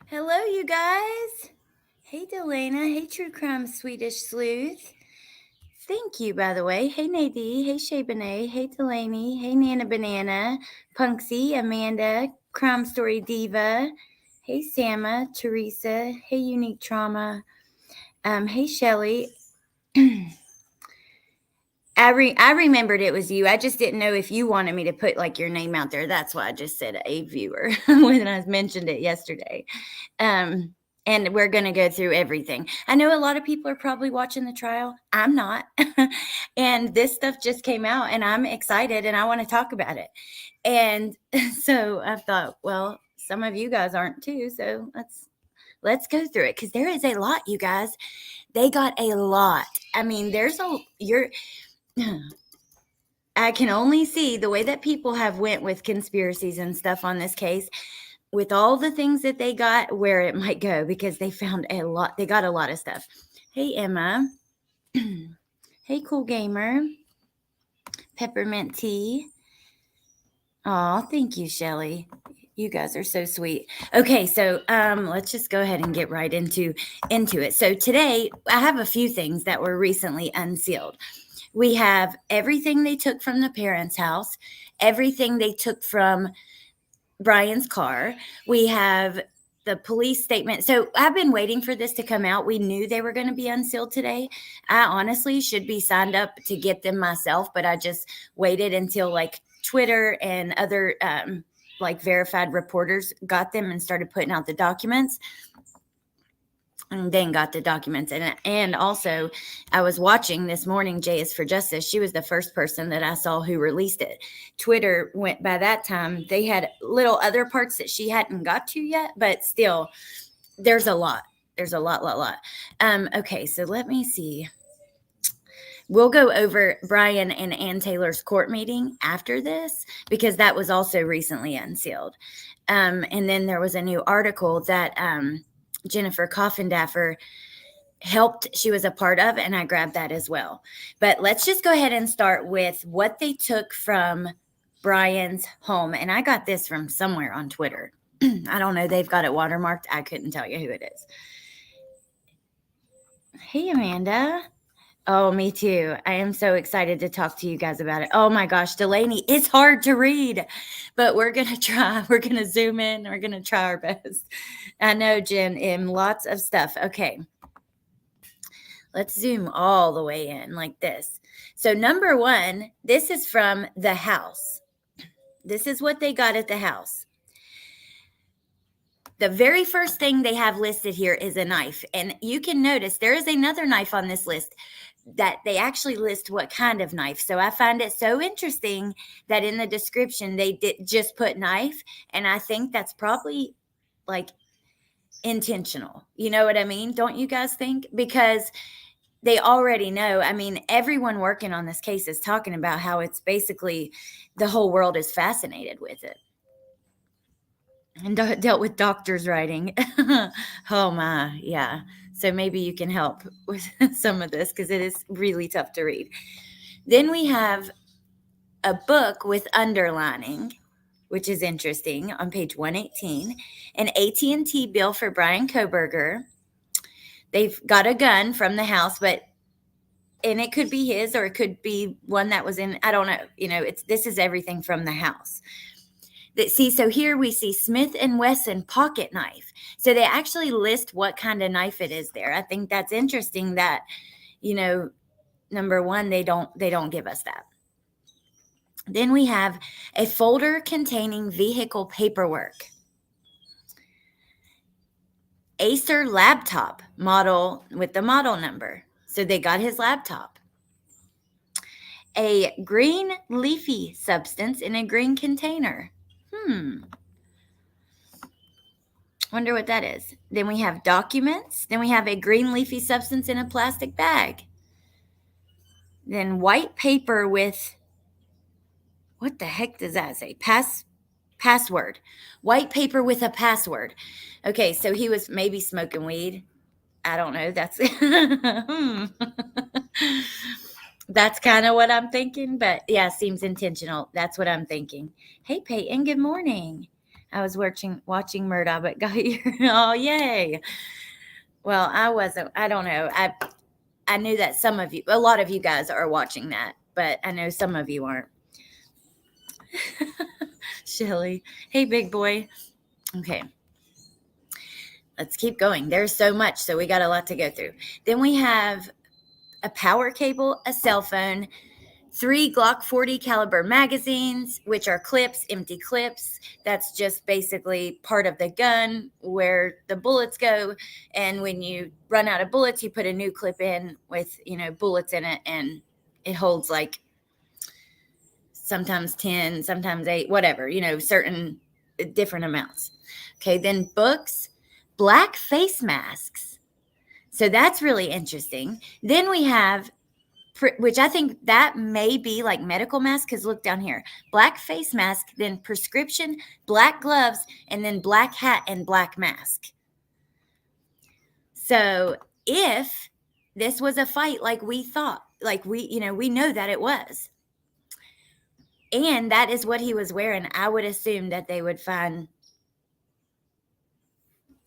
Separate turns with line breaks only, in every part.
Hello, you guys. Hey, Delana. Hey, True Crime Swedish Sleuth. Thank you, by the way. Hey, Nadie. Hey, Shabanae. Hey, Delaney. Hey, Nana Banana. Punksy. Amanda. Crime Story Diva. Hey, Sama. Teresa. Hey, Unique Trauma. Hey, Shelly. I remembered it was you. I just didn't know if you wanted me to put like your name out there. That's why I just said a viewer when I mentioned it yesterday. And we're going to go through everything. I know a lot of people are probably watching the trial. I'm not. And this stuff just came out and I'm excited and I want to talk about it. And so I thought, well, some of you guys aren't too. So let's go through it because there is a lot, you guys. They got a lot. I mean, I can only see the way that people have went with conspiracies and stuff on this case with all the things that they got where it might go because they found a lot. They got a lot of stuff. Hey, Emma. Hey, Cool Gamer. Peppermint Tea. Oh, thank you, Shelly. You guys are so sweet. Okay, so let's just go ahead and get right into it. So today I have a few things that were recently unsealed. We have everything they took from the parents' house, everything they took from Bryan's car. We have the police statement. So I've been waiting for this to come out. We knew they were going to be unsealed today. I honestly should be signed up to get them myself, but I just waited until like Twitter and other like verified reporters got them and started putting out the documents. And then got the documents in it. And also, I was watching this morning, J is for Justice. She was the first person that I saw who released it. Twitter went by that time. They had little other parts that she hadn't got to yet, but still, there's a lot. There's a lot. Okay, so let me see. We'll go over Bryan and Ann Taylor's court meeting after this because that was also recently unsealed. And then there was a new article that Jennifer Coffindaffer helped. She was a part of, and I grabbed that as well. But let's just go ahead and start with what they took from Bryan's home. And I got this from somewhere on Twitter. I don't know. They've got it watermarked. I couldn't tell you who it is. Hey, Amanda. Oh, me too. I am so excited to talk to you guys about it. Oh my gosh, Delaney, it's hard to read, but we're going to try. We're going to zoom in. We're going to try our best. I know, Jen, lots of stuff. Okay. Let's zoom all the way in like this. So number one, this is from the house. This is what they got at the house. The very first thing they have listed here is a knife. And you can notice there is another knife on this list that they actually list what kind of knife. So I find it so interesting that in the description they did just put knife. And I think that's probably like intentional. You know what I mean? Don't you guys think? Because they already know. I mean, everyone working on this case is talking about how it's basically the whole world is fascinated with it. And dealt with doctors writing. Oh my, yeah. So maybe you can help with some of this because it is really tough to read. Then we have a book with underlining, which is interesting, on page 118. An AT&T bill for Bryan Kohberger. They've got a gun from the house, and it could be his or it could be one that was in, I don't know. You know, this is everything from the house. So here we see Smith & Wesson pocket knife. So they actually list what kind of knife it is there. I think that's interesting that, number one, they don't give us that. Then we have a folder containing vehicle paperwork. Acer laptop model with the model number. So they got his laptop. A green leafy substance in a green container. Wonder what that is. Then we have documents. Then we have a green leafy substance in a plastic bag. Then white paper with, what the heck does that say? Password. White paper with a password. Okay, so he was maybe smoking weed. I don't know. That's that's kind of what I'm thinking, but yeah, seems intentional. That's what I'm thinking. Hey, Peyton, good morning. I was watching Murdoch, but got here. Oh, yay. Well, I wasn't. I don't know. I knew that a lot of you guys are watching that, but I know some of you aren't. Shelly. Hey, big boy. Okay. Let's keep going. There's so much, so we got a lot to go through. Then we have a power cable, a cell phone, 3 Glock 40 caliber magazines, which are clips, empty clips. That's just basically part of the gun where the bullets go. And when you run out of bullets, you put a new clip in with, bullets in it, and it holds like sometimes 10, sometimes 8, whatever, certain different amounts. Okay, then books, black face masks. So that's really interesting. Then we have, which I think that may be like medical mask, because look down here, black face mask, then prescription, black gloves, and then black hat and black mask. So if this was a fight like we thought, like we know that it was, and that is what he was wearing, I would assume that they would find,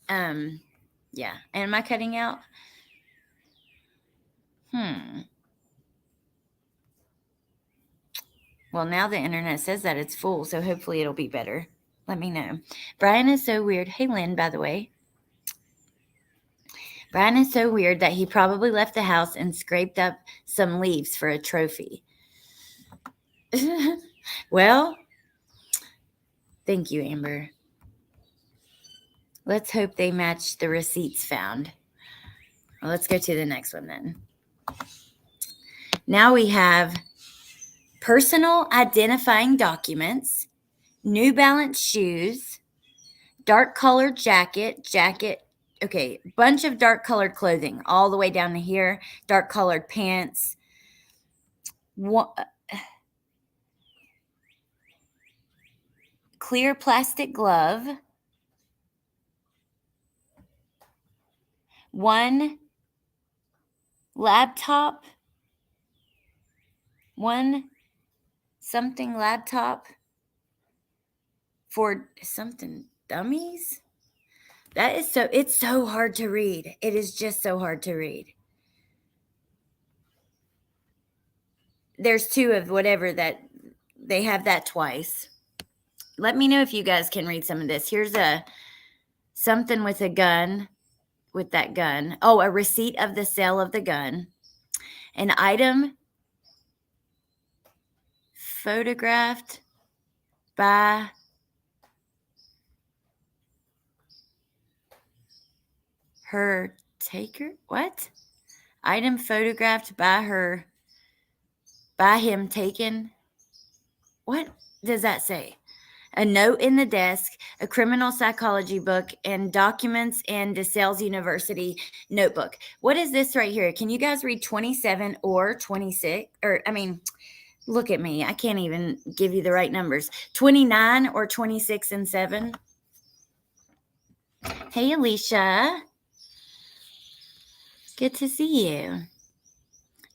yeah. Am I cutting out? Well, now the internet says that it's full, so hopefully it'll be better. Let me know. Bryan is so weird. Hey, Lynn, by the way. Bryan is so weird that he probably left the house and scraped up some leaves for a trophy. Well, thank you, Amber. Let's hope they match the receipts found. Well, let's go to the next one then. Now we have personal identifying documents, New Balance shoes, dark colored jacket, okay, bunch of dark colored clothing all the way down to here, dark colored pants, clear plastic glove, one laptop, one something laptop for something dummies. That is it's so hard to read. It is just so hard to read. There's 2 of whatever that they have that twice. Let me know if you guys can read some of this. Here's something with a gun, with that gun. Oh, a receipt of the sale of the gun. An item photographed by her taker. What? Item photographed by him taken. What does that say? A note in the desk, a criminal psychology book, and documents in DeSales University notebook. What is this right here? Can you guys read 27 or 26? Look at me. I can't even give you the right numbers. 29 or 26 and 7? Hey, Alicia. Good to see you.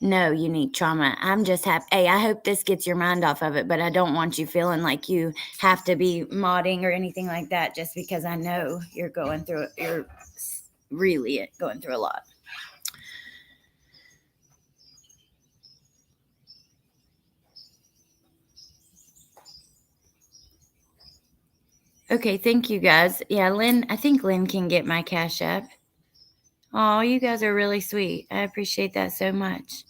No unique trauma. I'm just happy. Hey, I hope this gets your mind off of it, but I don't want you feeling like you have to be modding or anything like that just because I know you're really going through a lot. Okay, thank you guys. Yeah, Lynn, I think Lynn can get my Cash App. Oh, you guys are really sweet. I appreciate that so much.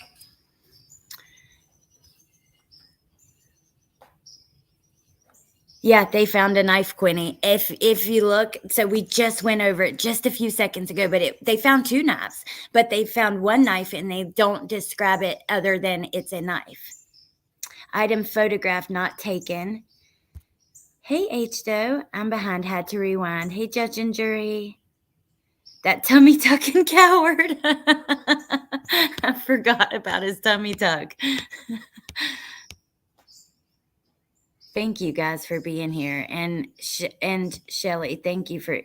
Yeah, they found a knife, Quinny. If you look, so we just went over it just a few seconds ago, but they found 2 knives, but they found 1 knife and they don't describe it other than it's a knife. Item photograph not taken. Hey, H-Doe, I'm behind, had to rewind. Hey, judge and jury. That tummy tucking coward. I forgot about his tummy tuck. Thank you guys for being here, and Shelly, thank you for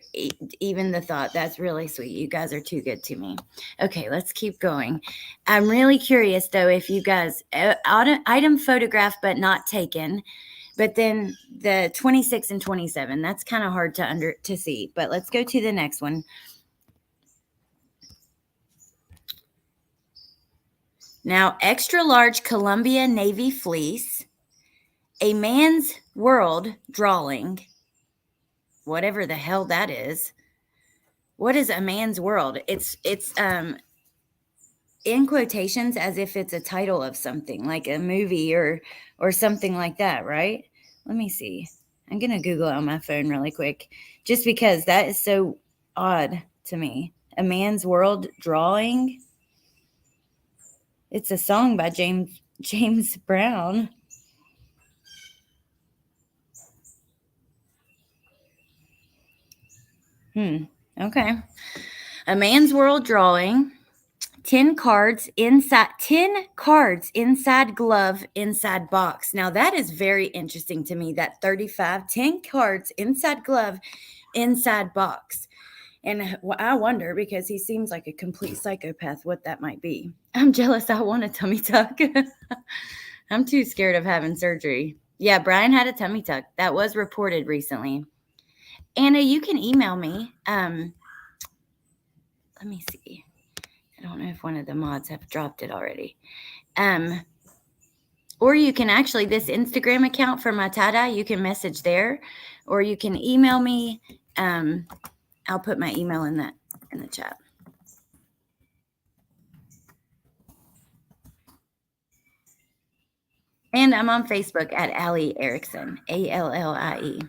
even the thought. That's really sweet. You guys are too good to me. Okay, let's keep going. I'm really curious though if you guys item photograph but not taken, but then the 26 and 27. That's kind of hard to see. But let's go to the next one. Now, extra large Columbia Navy fleece. A man's world drawing, whatever the hell that is. What is a man's world? It's in quotations as if it's a title of something, like a movie or something like that, right? Let me see. I'm gonna Google it on my phone really quick, just because that is so odd to me. A man's world drawing. It's a song by James Brown. Okay. A man's world drawing. 10 cards inside glove inside box. Now that is very interesting to me. That 35, 10 cards inside glove inside box. And I wonder, because he seems like a complete psychopath, what that might be. I'm jealous. I want a tummy tuck. I'm too scared of having surgery. Yeah, Bryan had a tummy tuck. That was reported recently. Anna, you can email me. Let me see. I don't know if one of the mods have dropped it already. Or you can actually, this Instagram account for my tie-dye, you can message there, or you can email me. I'll put my email in the chat. And I'm on Facebook at Allie Erickson, Allie.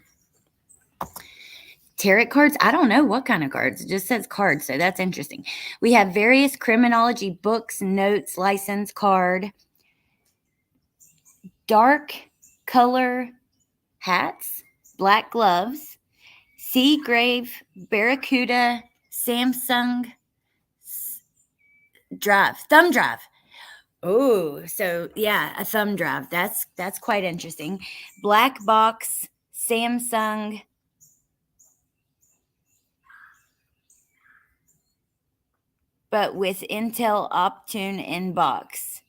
Tarot cards? I don't know what kind of cards. It just says cards, so that's interesting. We have various criminology books, notes, license card, dark color hats, black gloves, sea grave, barracuda, Samsung drive, thumb drive. Oh, so yeah, a thumb drive. That's quite interesting. Black box, Samsung. But with Intel Optune in box.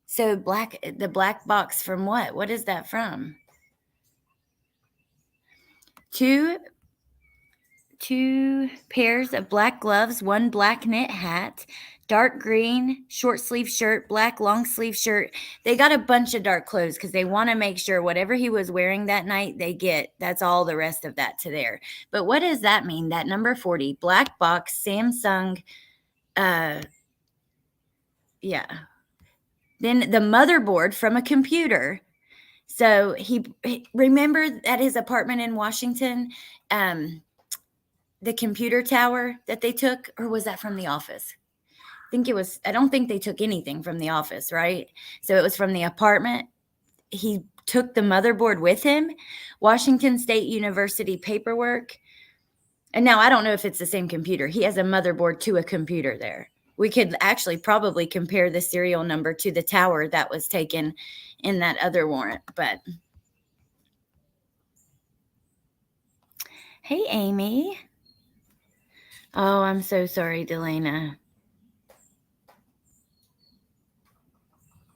So the black box from what? What is that from? Two pairs of black gloves, 1 black knit hat, dark green short sleeve shirt, black long sleeve shirt. They got a bunch of dark clothes because they want to make sure whatever he was wearing that night, that's all the rest of that to there. But what does that mean? That number 40, black box, Samsung, yeah. Then the motherboard from a computer. So he remembered at his apartment in Washington, the computer tower that they took, or was that from the office? I don't think they took anything from the office, right? So it was from the apartment. He took the motherboard with him, Washington State University paperwork. And now I don't know if it's the same computer. He has a motherboard to a computer there. We could actually probably compare the serial number to the tower that was taken in that other warrant. But hey, Amy. Oh, I'm so sorry, Delana.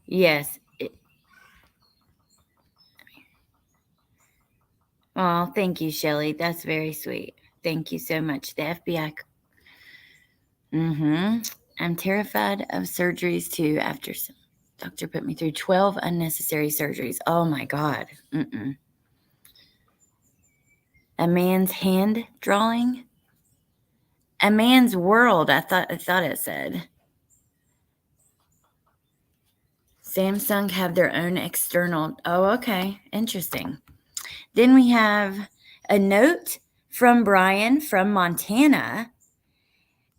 Yes. Oh, thank you, Shelly. That's very sweet. Thank you so much. The FBI. I'm terrified of surgeries too. After some doctor put me through 12 unnecessary surgeries. Oh my God. A man's hand drawing. A man's world, I thought it said. Samsung have their own external. Oh, okay. Interesting. Then we have a note from Bryan from Montana,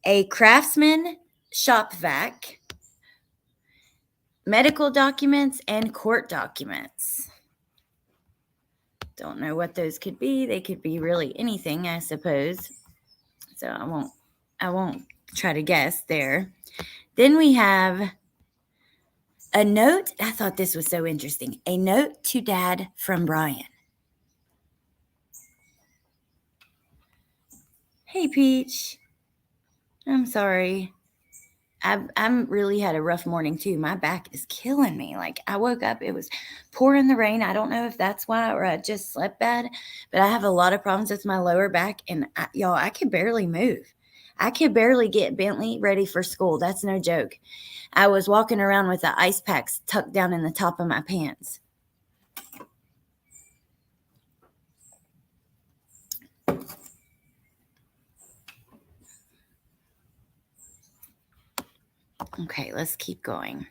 a Craftsman shop vac, medical documents, and court documents. Don't know what those could be. They could be really anything, I suppose. So I won't try to guess there. Then we have a note. I thought this was so interesting. A note to Dad from Bryan. Hey, Peach. I'm sorry. I'm really had a rough morning too. My back is killing me. Like I woke up, it was pouring the rain. I don't know if that's why or I just slept bad, but I have a lot of problems with my lower back, and y'all, I can barely move. I could barely get Bentley ready for school. That's no joke. I was walking around with the ice packs tucked down in the top of my pants. Okay, let's keep going.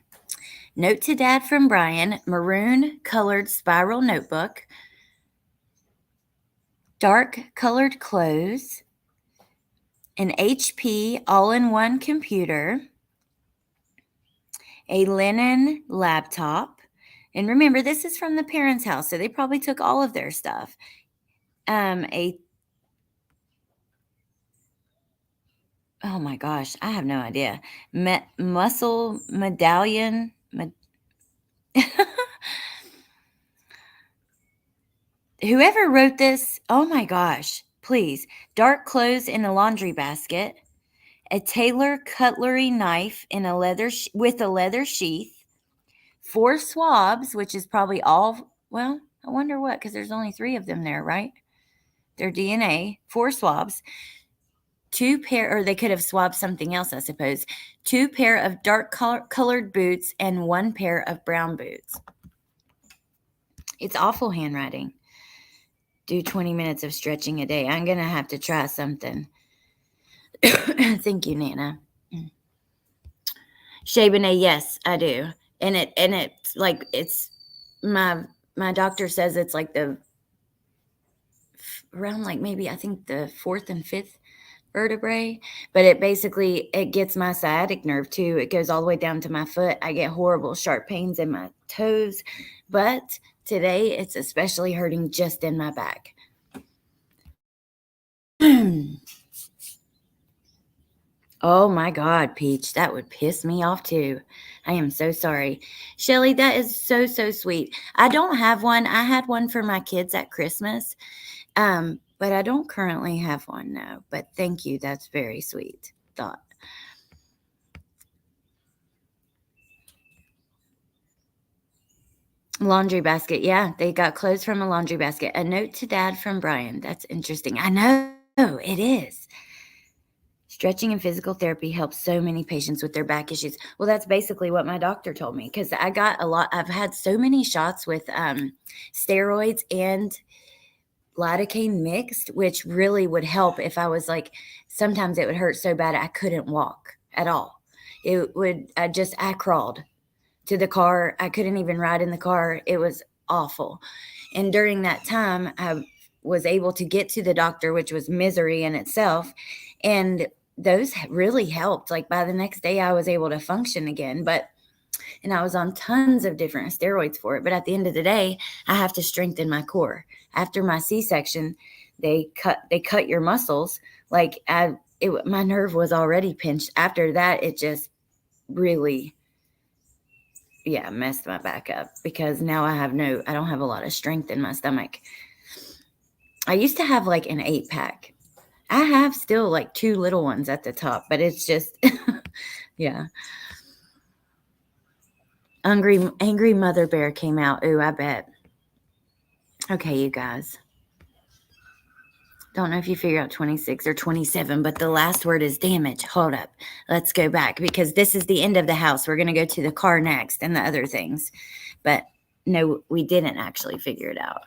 Note to Dad from Bryan, maroon colored spiral notebook, dark colored clothes, an HP all-in-one computer, a linen laptop. And remember, this is from the parents' house, so they probably took all of their stuff. Oh my gosh, I have no idea. Muscle medallion. Whoever wrote this, oh my gosh, please. Dark clothes in a laundry basket, a tailor cutlery knife in a with a leather sheath, 4 swabs, which is probably all, well, I wonder what, because there's only 3 of them there, right? Their DNA, 4 swabs, 2 pair, or they could have swabbed something else, I suppose, 2 pair of dark colored boots and 1 pair of brown boots. It's awful handwriting. Do 20 minutes of stretching a day. I'm going to have to try something. Thank you, Nana. Shabane, yes, I do. And it's like, it's my doctor says it's like around like maybe I think the 4th and 5th vertebrae, but it gets my sciatic nerve too. It goes all the way down to my foot. I get horrible sharp pains in my toes, but today it's especially hurting just in my back. Oh my God, Peach, that would piss me off too. I am so sorry. Shelly, that is so, so sweet. I don't have one. I had one for my kids at Christmas, but I don't currently have one now. But thank you. That's very sweet thought. Laundry basket. Yeah, they got clothes from a laundry basket. A note to Dad from Bryan. That's interesting. I know it is. Stretching and physical therapy helps so many patients with their back issues. Well, that's basically what my doctor told me, because I've had so many shots with steroids and lidocaine mixed, which really would help if I was like, sometimes it would hurt so bad I couldn't walk at all. I crawled to the car. I couldn't even ride in the car. It was awful. And during that time, I was able to get to the doctor, which was misery in itself. And those really helped. Like by the next day, I was able to function again. And I was on tons of different steroids for it. But at the end of the day, I have to strengthen my core. After my C-section, they cut your muscles. Like my nerve was already pinched. After that, it just really, messed my back up, because now I don't have a lot of strength in my stomach. I used to have like an 8-pack. I have still like 2 little ones at the top, but it's just, yeah. Angry Mother Bear came out. Ooh, I bet. Okay, you guys. Don't know if you figure out 26 or 27, but the last word is damage. Hold up. Let's go back, because this is the end of the house. We're going to go to the car next and the other things. But no, we didn't actually figure it out.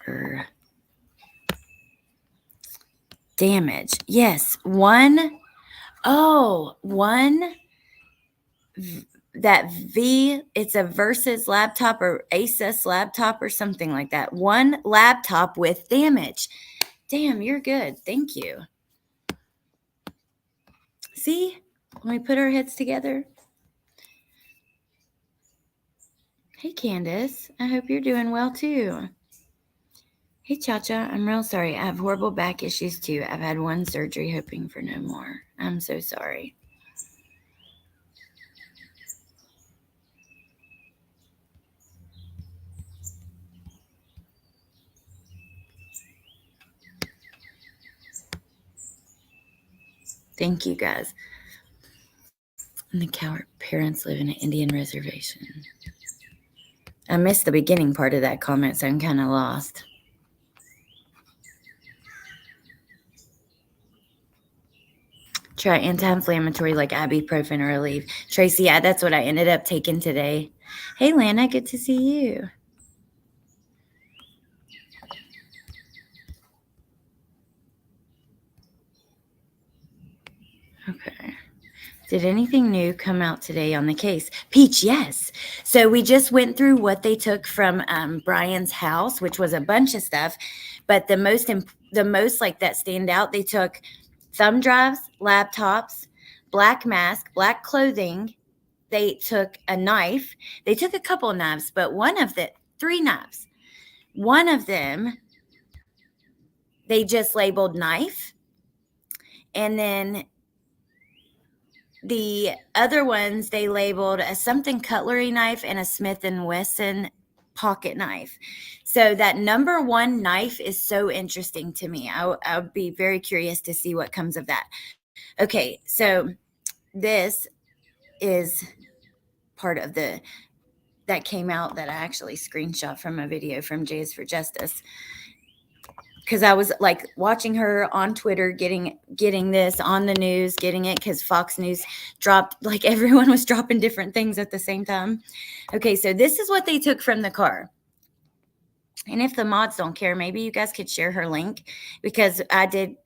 per damage. Yes, one. Oh, one. That V, it's a Versus laptop or Asus laptop or something like that. One laptop with damage. Damn, you're good. Thank you. See, when we put our heads together. Hey, Candace. I hope you're doing well too. Hey, Cha-Cha. I'm real sorry. I have horrible back issues too. I've had one surgery, hoping for no more. I'm so sorry. Thank you, guys. And the coward parents live in an Indian reservation. I missed the beginning part of that comment, so I'm kind of lost. Try anti-inflammatory like ibuprofen or Aleve. Tracy, yeah, that's what I ended up taking today. Hey, Lana, good to see you. Okay. Did anything new come out today on the case? Peach, yes. So we just went through what they took from Bryan's house, which was a bunch of stuff. But the most like that stand out, they took thumb drives, laptops, black mask, black clothing. They took a knife. They took a couple of knives, but three knives. One of them, they just labeled knife. And then the other ones they labeled a something cutlery knife and a Smith & Wesson pocket knife. So that number one knife is so interesting to me. I would be very curious to see what comes of that. Okay, so this is part of that came out that I actually screenshot from a video from Jays for Justice. Because I was like watching her on Twitter, getting this on the news, getting it because Fox News dropped, like everyone was dropping different things at the same time. Okay, so this is what they took from the car. And if the mods don't care, maybe you guys could share her link, because I did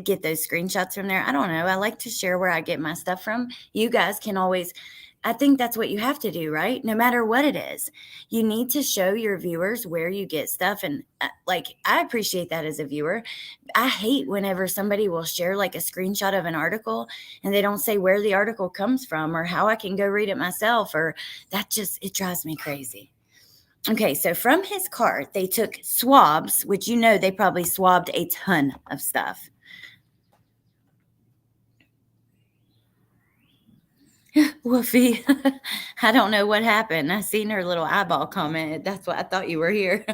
get those screenshots from there. I don't know. I like to share where I get my stuff from. You guys can always, I think that's what you have to do, right? No matter what it is, you need to show your viewers where you get stuff. And I appreciate that as a viewer. I hate whenever somebody will share like a screenshot of an article and they don't say where the article comes from or how I can go read it myself, or it drives me crazy. Okay, so from his car, they took swabs, which they probably swabbed a ton of stuff. Woofy. I don't know what happened. I seen her little eyeball comment. That's what I thought you were here.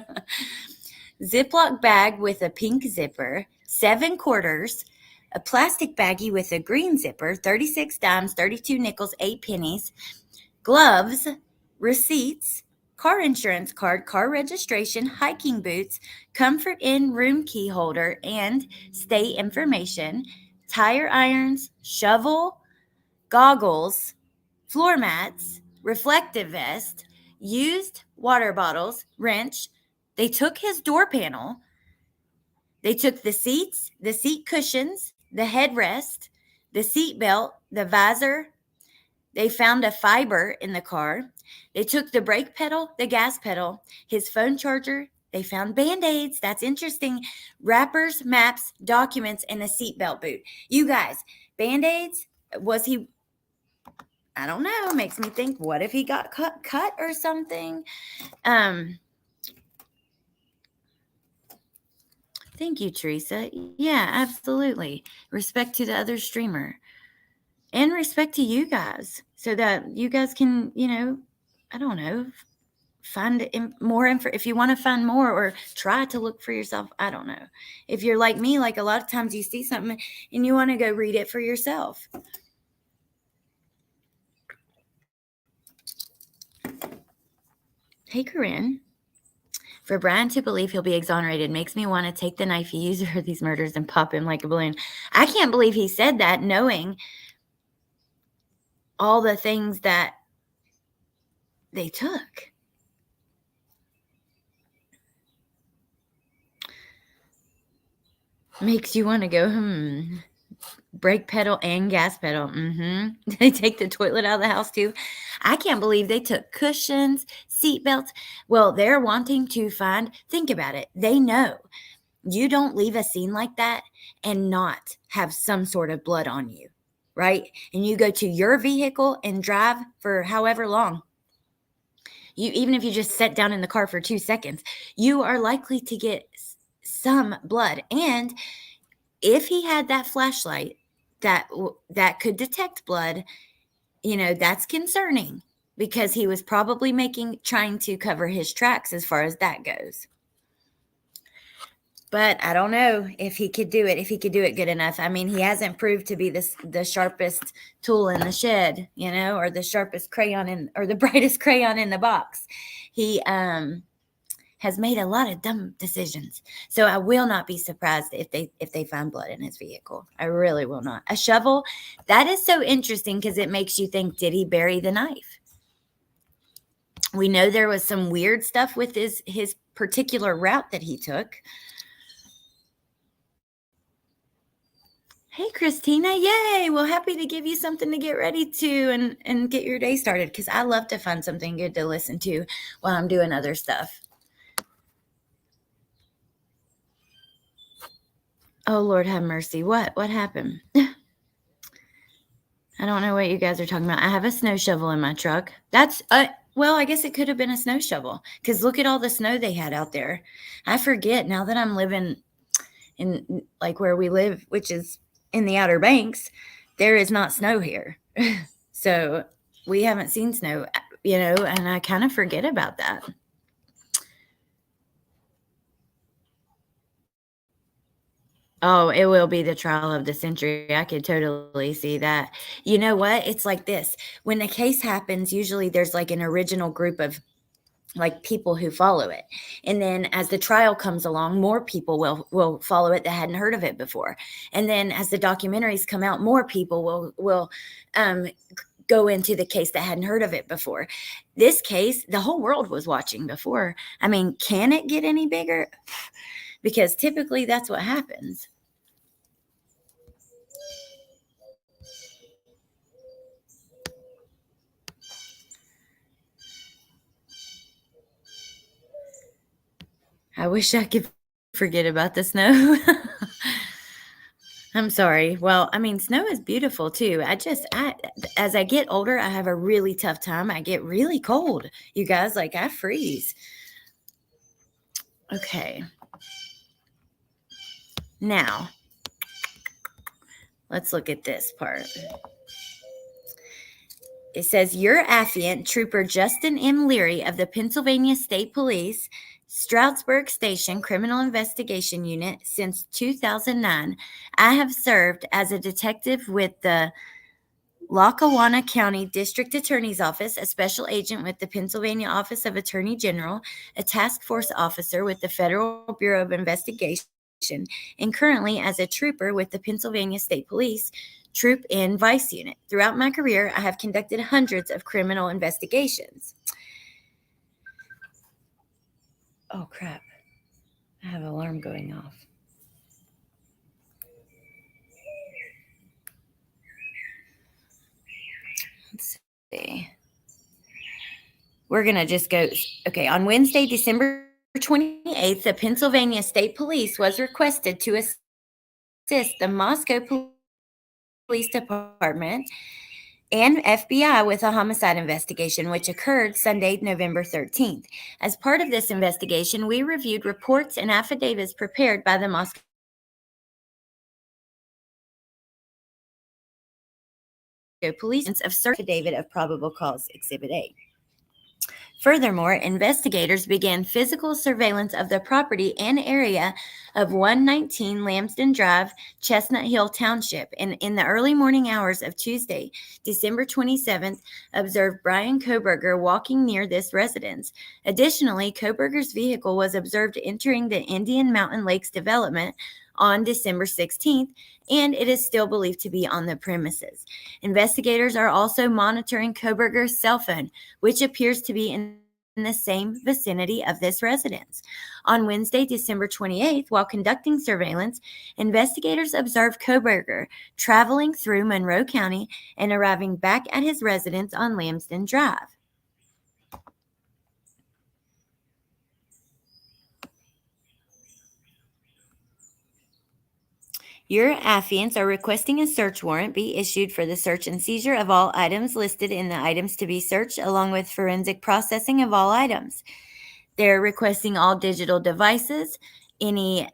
Ziploc bag with a pink zipper, 7 quarters, a plastic baggie with a green zipper, 36 dimes, 32 nickels, 8 pennies, gloves, receipts, car insurance card, car registration, hiking boots, Comfort Inn room key holder, and stay information, tire irons, shovel, goggles, floor mats, reflective vest, used water bottles, wrench. They took his door panel. They took the seats, the seat cushions, the headrest, the seat belt, the visor. They found a fiber in the car. They took the brake pedal, the gas pedal, his phone charger. They found Band-Aids. That's interesting. Wrappers, maps, documents, and a seatbelt boot. You guys, Band-Aids, was he... I don't know. Makes me think, what if he got cut or something? Thank you, Teresa. Yeah, absolutely. Respect to the other streamer. And respect to you guys, so that you guys can, I don't know, find more info if you want to find more, or try to look for yourself. I don't know. If you're like me, like a lot of times you see something and you want to go read it for yourself. Hey, Corinne. For Bryan to believe he'll be exonerated makes me want to take the knife he used for these murders and pop him like a balloon. I can't believe he said that, knowing all the things that they took. Makes you want to go, brake pedal and gas pedal. They take the toilet out of the house too. I can't believe they took cushions, seat belts. Well, they're wanting to think about it. They know you don't leave a scene like that and not have some sort of blood on you, right? And you go to your vehicle and drive for however long. Even if you just sit down in the car for 2 seconds, you are likely to get some blood. And if he had that flashlight that could detect blood, that's concerning, because he was probably trying to cover his tracks as far as that goes. But I don't know if he could do it good enough. I mean, he hasn't proved to be the sharpest tool in the shed, or the sharpest crayon or the brightest crayon in the box. He has made a lot of dumb decisions. So I will not be surprised if they find blood in his vehicle. I really will not. A shovel, that is so interesting, because it makes you think, did he bury the knife? We know there was some weird stuff with his particular route that he took. Hey, Christina. Yay. Well, happy to give you something to get ready to and get your day started, because I love to find something good to listen to while I'm doing other stuff. Oh, Lord have mercy. What happened? I don't know what you guys are talking about. I have a snow shovel in my truck. Well, I guess it could have been a snow shovel, because look at all the snow they had out there. I forget now that I'm living in, like, where we live, which is in the Outer Banks, there is not snow here. So we haven't seen snow, and I kind of forget about that. Oh, it will be the trial of the century. I could totally see that. You know what? It's like this. When a case happens, usually there's like an original group of like people who follow it. And then as the trial comes along, more people will follow it that hadn't heard of it before. And then as the documentaries come out, more people will go into the case that hadn't heard of it before. This case, the whole world was watching before. I mean, can it get any bigger? Because typically that's what happens. I wish I could forget about the snow. I'm sorry. Well, I mean, snow is beautiful too. As I get older, I have a really tough time. I get really cold. You guys, like, I freeze. Okay. Now, let's look at this part. It says, your affiant, Trooper Justin M. Leary of the Pennsylvania State Police, Stroudsburg Station Criminal Investigation Unit since 2009. I have served as a detective with the Lackawanna County District Attorney's Office, a special agent with the Pennsylvania Office of Attorney General, a task force officer with the Federal Bureau of Investigation, and currently as a trooper with the Pennsylvania State Police Troop N Vice Unit. Throughout my career, I have conducted hundreds of criminal investigations. Oh, crap. I have an alarm going off. Let's see. We're going to just go. Okay, on Wednesday, December 28th, the Pennsylvania State Police was requested to assist the Moscow Police Department and FBI with a homicide investigation, which occurred Sunday, November 13th. As part of this investigation, we reviewed reports and affidavits prepared by the Moscow Police of affidavit of probable cause, Exhibit A. Furthermore, investigators began physical surveillance of the property and area of 119 Lambsden Drive, Chestnut Hill Township, and in the early morning hours of Tuesday, December 27th, observed Bryan Kohberger walking near this residence. Additionally, Kohberger's vehicle was observed entering the Indian Mountain Lakes development on December 16th, and it is still believed to be on the premises. Investigators are also monitoring Kohberger's cell phone, which appears to be in the same vicinity of this residence. On Wednesday, December 28th, while conducting surveillance, investigators observed Kohberger traveling through Monroe County and arriving back at his residence on Lambston Drive. Your affiants are requesting a search warrant be issued for the search and seizure of all items listed in the items to be searched, along with forensic processing of all items. They're requesting all digital devices, any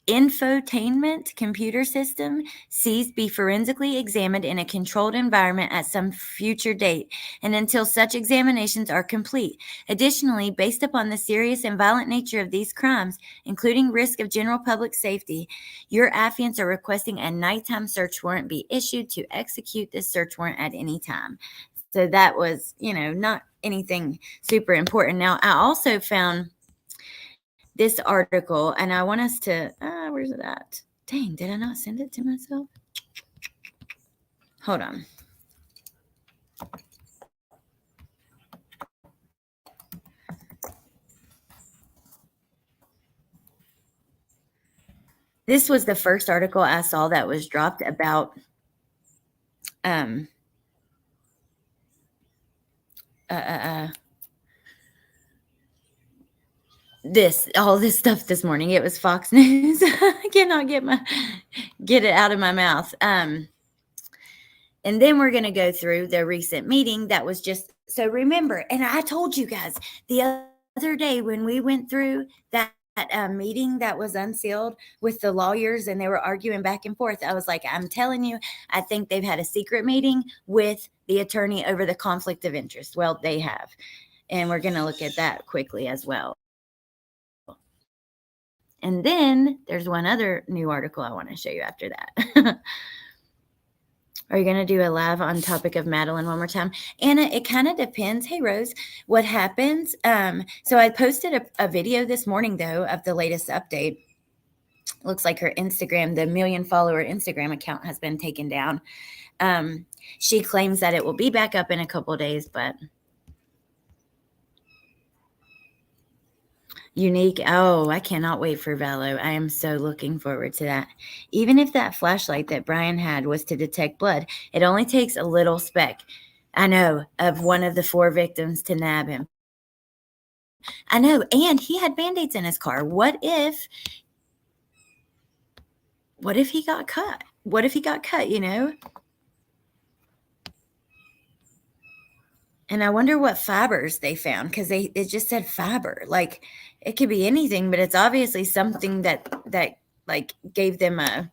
infotainment computer system seized be forensically examined in a controlled environment at some future date and until such examinations are complete. Additionally, based upon the serious and violent nature of these crimes, including risk of general public safety, your affiants are requesting a nighttime search warrant be issued to execute this search warrant at any time. So that was, not anything super important. Now, I also found this article, and I want us to, where's it at? Dang, did I not send it to myself? Hold on. This was the first article I saw that was dropped about all this stuff this morning. It was Fox News. I cannot get it out of my mouth. And then we're going to go through the recent meeting that was just, so remember, and I told you guys the other day when we went through that meeting that was unsealed with the lawyers and they were arguing back and forth, I was like, I'm telling you, I think they've had a secret meeting with the attorney over the conflict of interest. Well, they have. And we're going to look at that quickly as well. And then there's one other new article I want to show you after that. Are you going to do a live on topic of Madeline one more time? Anna, it kind of depends. Hey, Rose, what happens? So I posted a video this morning, though, of the latest update. Looks like her Instagram, the 1 million follower Instagram account has been taken down. She claims that it will be back up in a couple of days, but unique. Oh, I cannot wait for Valo. I am so looking forward to that. Even if that flashlight that Bryan had was to detect blood, it only takes a little speck, I know, of one of the 4 victims to nab him. I know. And he had Band-Aids in his car. What if he got cut? What if he got cut, And I wonder what fibers they found, because it just said fiber. Like, it could be anything, but it's obviously something that like gave them a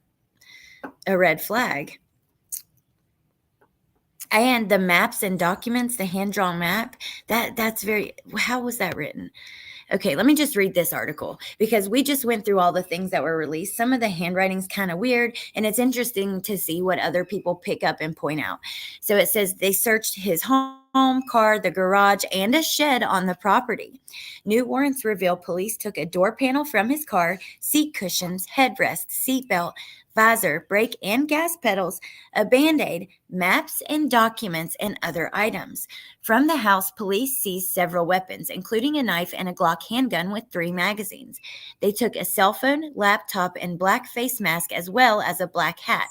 red flag. And the maps and documents, the hand-drawn map, that's very, how was that written? Okay, let me just read this article because we just went through all the things that were released. Some of the handwriting's kind of weird, and it's interesting to see what other people pick up and point out. So it says they searched his home, car, the garage, and a shed on the property. New warrants reveal police took a door panel from his car, seat cushions, headrest, seatbelt, visor, brake and gas pedals, a Band-Aid, maps and documents, and other items. From the house, police seized several weapons, including a knife and a Glock handgun with 3 magazines. They took a cell phone, laptop, and black face mask, as well as a black hat.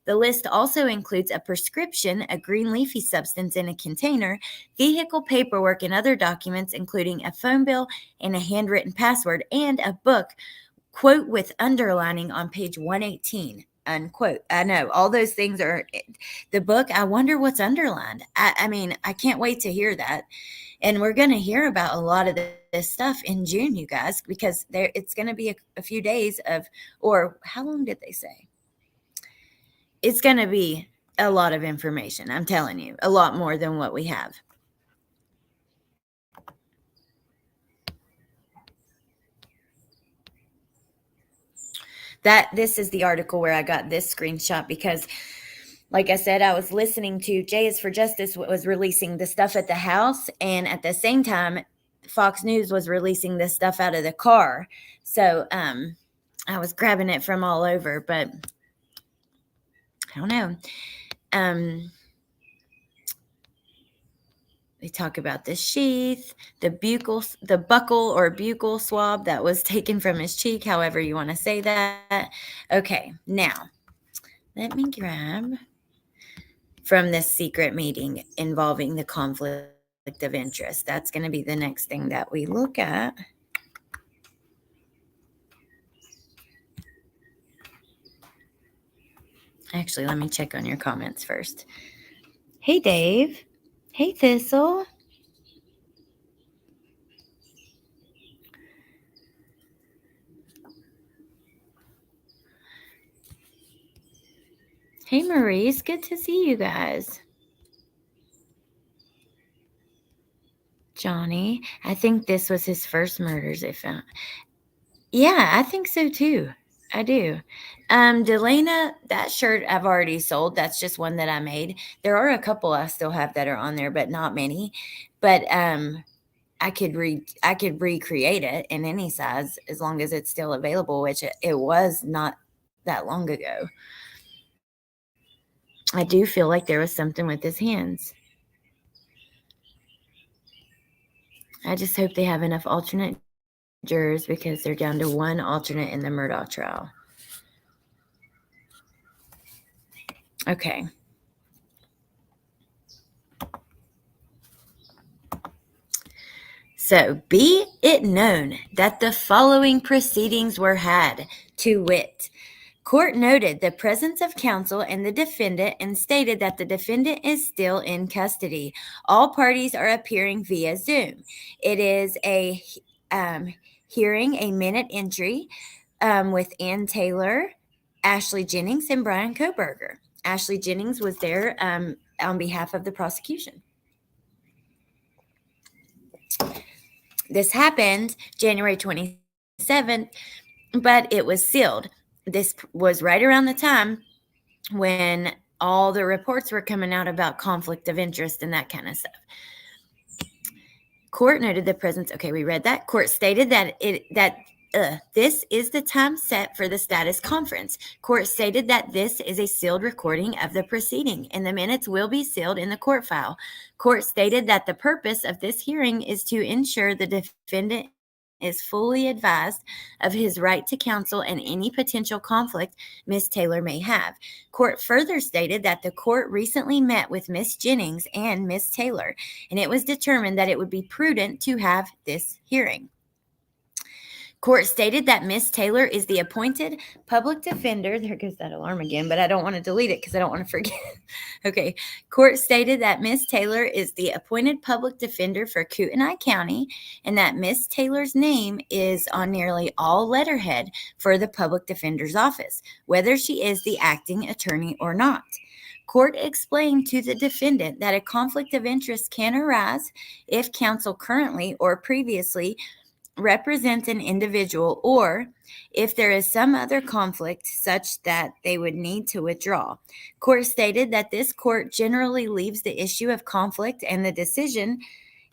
The list also includes a prescription, a green leafy substance in a container, vehicle paperwork, and other documents, including a phone bill and a handwritten password, and a book, quote, with underlining on page 118, unquote. I know all those things are the book. I wonder what's underlined. I mean, I can't wait to hear that. And we're going to hear about a lot of this stuff in June, you guys, because it's going to be a few days of, or how long did they say? It's going to be a lot of information. I'm telling you, a lot more than what we have. This is the article where I got this screenshot because, like I said, I was listening to Jay is for Justice was releasing the stuff at the house, and at the same time, Fox News was releasing this stuff out of the car. So I was grabbing it from all over, but I don't know. They talk about the sheath, the buckle or buccal swab that was taken from his cheek, however you want to say that. Okay, now let me grab from this secret meeting involving the conflict of interest. That's going to be the next thing that we look at. Actually, let me check on your comments first. Hey, Dave. Hey, Thistle. Hey, Maurice. Good to see you guys. Johnny, I think this was his first murders they found. Yeah, I think so too. I do. Delana, that shirt I've already sold. That's just one that I made. There are a couple I still have that are on there, but not many. But I could recreate it in any size as long as it's still available, which it was not that long ago. I do feel like there was something with his hands. I just hope they have enough alternate jurors because they're down to one alternate in the Murdaugh trial. Okay. So be it known that the following proceedings were had, to wit. Court noted the presence of counsel and the defendant and stated that the defendant is still in custody. All parties are appearing via Zoom. It is a hearing, a minute entry with Ann Taylor, Ashley Jennings, and Bryan Kohberger. Ashley Jennings was there on behalf of the prosecution. This happened January 27th, but it was sealed. This was right around the time when all the reports were coming out about conflict of interest and that kind of stuff. Court noted the presence. Okay, we read that. Court stated that this is the time set for the status conference. Court stated that this is a sealed recording of the proceeding, and the minutes will be sealed in the court file. Court stated that the purpose of this hearing is to ensure the defendant is fully advised of his right to counsel and any potential conflict Ms. Taylor may have. Court further stated that the court recently met with Ms. Jennings and Ms. Taylor, and it was determined that it would be prudent to have this hearing. Court stated that Ms. Taylor is the appointed public defender. There goes that alarm again, but I don't want to delete it because I don't want to forget. Okay. Court stated that Ms. Taylor is the appointed public defender for Kootenai County and that Ms. Taylor's name is on nearly all letterhead for the public defender's office, whether she is the acting attorney or not. Court explained to the defendant that a conflict of interest can arise if counsel currently or previously represents an individual or if there is some other conflict such that they would need to withdraw. Court stated that this court generally leaves the issue of conflict and the decision,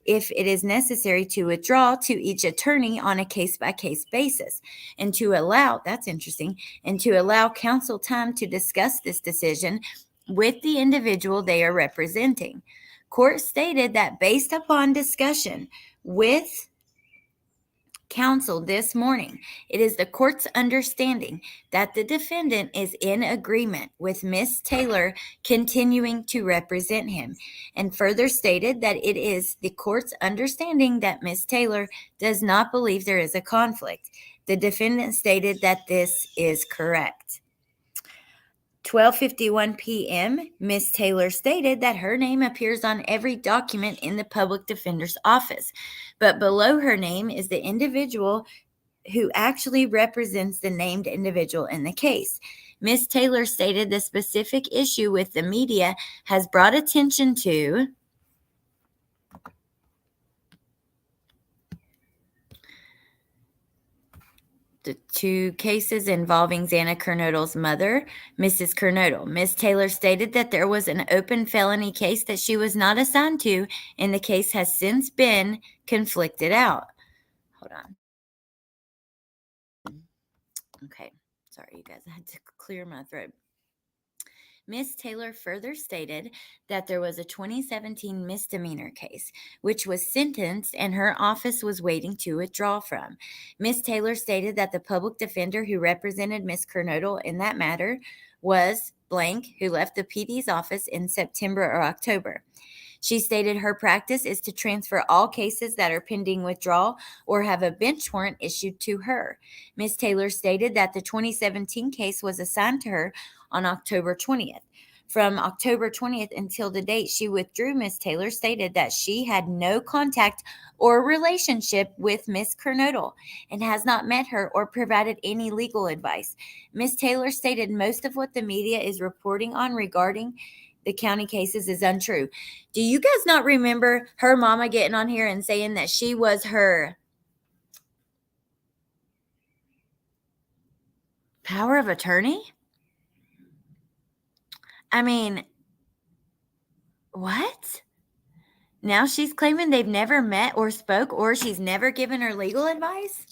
if it is necessary to withdraw, to each attorney on a case-by-case basis, and to allow, that's interesting, and to allow counsel time to discuss this decision with the individual they are representing. Court stated that based upon discussion with counsel this morning, it is the court's understanding that the defendant is in agreement with Ms. Taylor continuing to represent him, and further stated that it is the court's understanding that Ms. Taylor does not believe there is a conflict. The defendant stated that this is correct. 12:51 p.m., Ms. Taylor stated that her name appears on every document in the public defender's office, but below her name is the individual who actually represents the named individual in the case. Ms. Taylor stated the specific issue with the media has brought attention to the two cases involving Xana Kernodle's mother, Mrs. Kernodle. Ms. Taylor stated that there was an open felony case that she was not assigned to, and the case has since been conflicted out. Hold on. Okay. Sorry, you guys. I had to clear my throat. Miss Taylor further stated that there was a 2017 misdemeanor case, which was sentenced and her office was waiting to withdraw from. Miss Taylor stated that the public defender who represented Miss Kernodle in that matter was blank, who left the PD's office in September or October. She stated her practice is to transfer all cases that are pending withdrawal or have a bench warrant issued to her. Ms. Taylor stated that the 2017 case was assigned to her on October 20th. From October 20th until the date she withdrew, Ms. Taylor stated that she had no contact or relationship with Ms. Kernodle and has not met her or provided any legal advice. Ms. Taylor stated most of what the media is reporting on regarding the county cases is untrue. Do you guys not remember her mama getting on here and saying that she was her power of attorney? I mean, what? Now she's claiming they've never met or spoke, or she's never given her legal advice?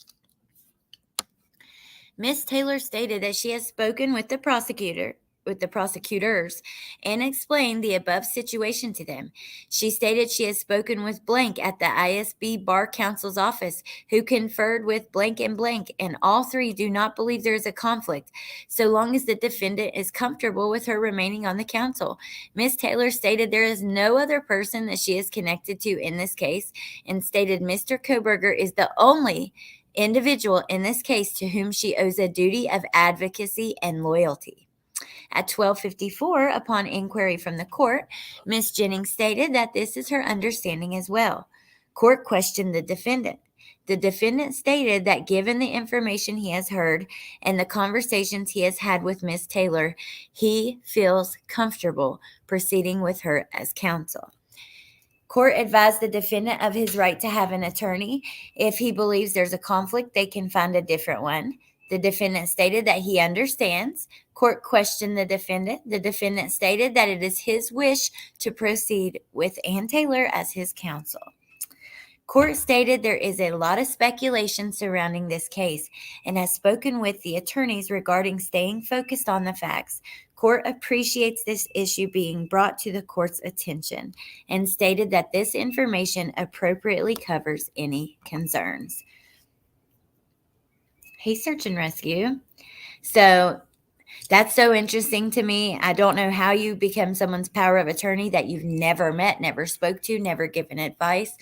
Miss Taylor stated that she has spoken with the prosecutors and explained the above situation to them. She stated she has spoken with blank at the ISB Bar Counsel's office, who conferred with blank, and all three do not believe there is a conflict, so long as the defendant is comfortable with her remaining on the council. Miss Taylor stated there is no other person that she is connected to in this case, and stated Mr. Kohberger is the only individual in this case to whom she owes a duty of advocacy and loyalty. At 12:54, upon inquiry from the court, Ms. Jennings stated that this is her understanding as well. Court questioned the defendant. The defendant stated that given the information he has heard and the conversations he has had with Ms. Taylor, he feels comfortable proceeding with her as counsel. Court advised the defendant of his right to have an attorney. If he believes there's a conflict, they can find a different one. The defendant stated that he understands. Court questioned the defendant. The defendant stated that it is his wish to proceed with Ann Taylor as his counsel. Court stated there is a lot of speculation surrounding this case and has spoken with the attorneys regarding staying focused on the facts. Court appreciates this issue being brought to the court's attention and stated that this information appropriately covers any concerns. Hey, search and rescue. So that's so interesting to me. I don't know how you become someone's power of attorney that you've never met, never spoke to, never given advice.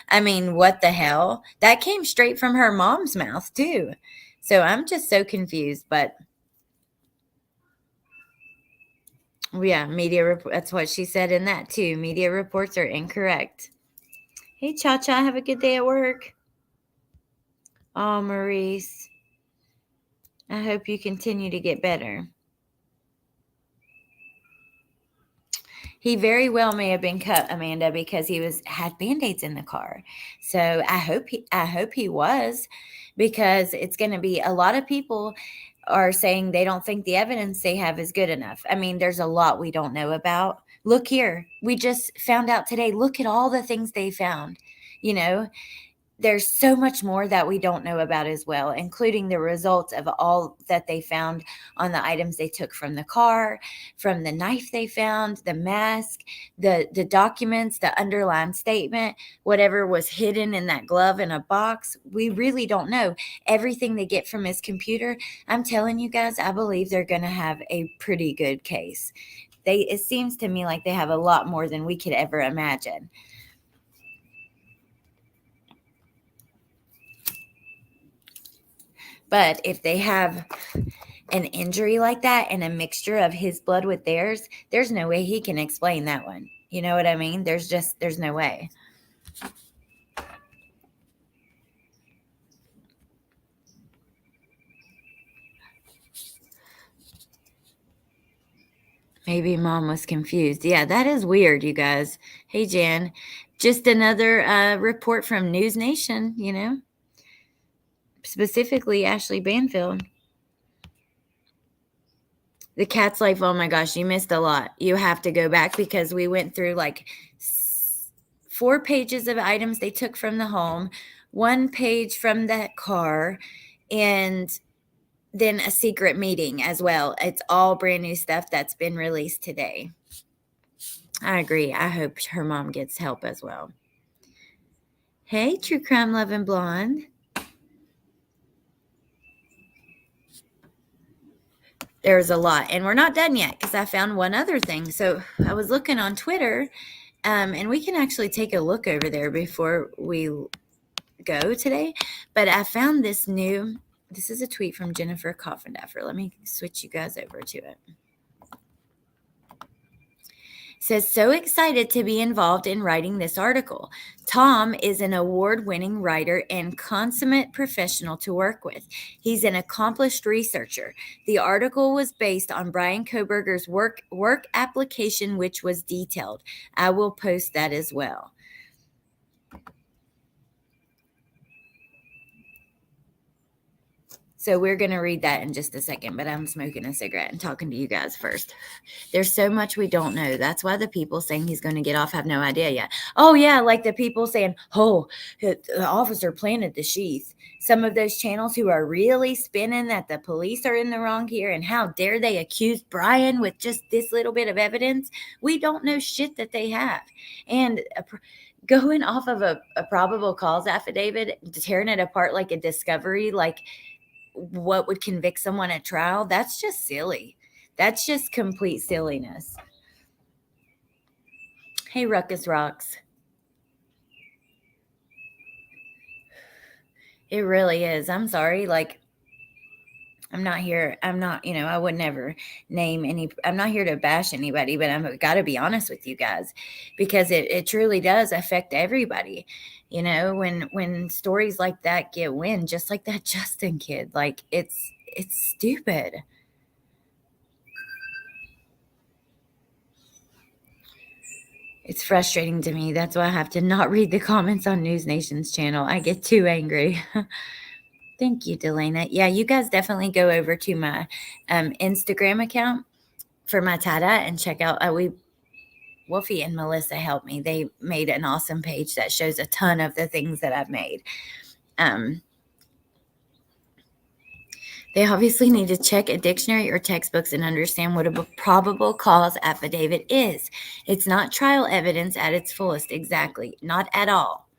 I mean, what the hell? That came straight from her mom's mouth, too. So I'm just so confused, but yeah, that's what she said in that, too. Media reports are incorrect. Hey, Cha-Cha, have a good day at work. Oh, Maurice, I hope you continue to get better. He very well may have been cut, Amanda, because he had Band-Aids in the car. So I hope he was, because it's going to be a lot of people are saying they don't think the evidence they have is good enough. I mean, there's a lot we don't know about. Look here. We just found out today. Look at all the things they found. You know, there's so much more that we don't know about as well, including the results of all that they found on the items they took from the car, from the knife they found, the mask, the documents, the underlined statement, whatever was hidden in that glove in a box. We really don't know. Everything they get from his computer, I'm telling you guys, I believe they're going to have a pretty good case. It seems to me like they have a lot more than we could ever imagine. But if they have an injury like that and a mixture of his blood with theirs, there's no way he can explain that one. You know what I mean? There's no way. Maybe mom was confused. Yeah, that is weird, you guys. Hey, Jan. Just another report from News Nation, specifically Ashley Banfield. The cat's life, oh my gosh, you missed a lot. You have to go back because we went through like 4 pages of items they took from the home, 1 page from that car, and then a secret meeting as well. It's all brand new stuff that's been released today. I agree. I hope her mom gets help as well. Hey, True Crime Loving Blonde. There's a lot, and we're not done yet because I found one other thing. So I was looking on Twitter, and we can actually take a look over there before we go today. But I found this is a tweet from Jennifer Coffendaffer. Let me switch you guys over to it. Says, so excited to be involved in writing this article. Tom is an award-winning writer and consummate professional to work with. He's an accomplished researcher. The article was based on Bryan Kohberger's work application, which was detailed. I will post that as well. So we're going to read that in just a second, but I'm smoking a cigarette and talking to you guys first. There's so much we don't know. That's why the people saying he's going to get off have no idea yet. Oh, yeah, like the people saying, oh, the officer planted the sheath. Some of those channels who are really spinning that the police are in the wrong here and how dare they accuse Bryan with just this little bit of evidence. We don't know shit that they have. And going off of a probable cause affidavit, tearing it apart like a discovery, like what would convict someone at trial, that's just silly. That's just complete silliness. Hey, Ruckus Rocks. It really is. I'm sorry. Like, I'm not, I would never name any, I'm not here to bash anybody, but I've got to be honest with you guys because it truly does affect everybody. When stories like that get wind, just like that Justin kid, like it's stupid. It's frustrating to me. That's why I have to not read the comments on News Nation's channel. I get too angry. Thank you, Delana. Yeah, you guys definitely go over to my Instagram account for my tie-dye and check out. Wolfie and Melissa helped me. They made an awesome page that shows a ton of the things that I've made. They obviously need to check a dictionary or textbooks and understand what a probable cause affidavit is. It's not trial evidence at its fullest. Exactly. Not at all.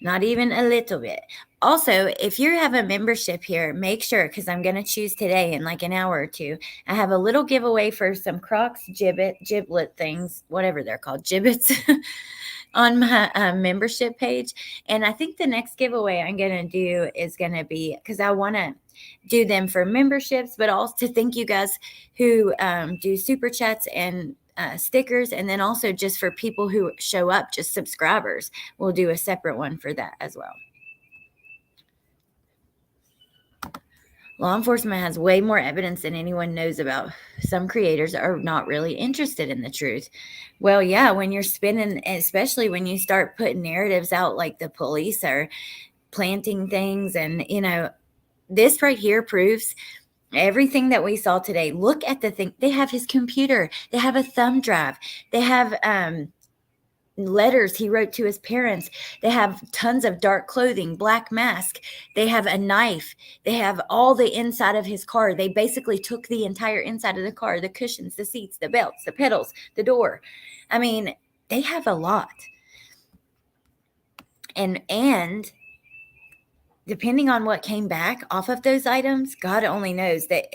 Not even a little bit. Also, if you have a membership here, make sure, because I'm going to choose today in like an hour or two, I have a little giveaway for some Crocs giblet things, whatever they're called, gibbets, on my membership page. And I think the next giveaway I'm going to do is going to be, because I want to do them for memberships, but also to thank you guys who do super chats and stickers, and then also just for people who show up, just subscribers. We'll do a separate one for that as well. Law enforcement has way more evidence than anyone knows about. Some creators are not really interested in the truth. Well, yeah, when you're spinning, especially when you start putting narratives out like the police are planting things, and this right here proves everything that we saw today. Look at the thing. They have his computer. They have a thumb drive. They have letters he wrote to his parents. They have tons of dark clothing, black mask. They have a knife. They have all the inside of his car. They basically took the entire inside of the car, the cushions, the seats, the belts, the pedals, the door. I mean, they have a lot. And depending on what came back off of those items, God only knows. That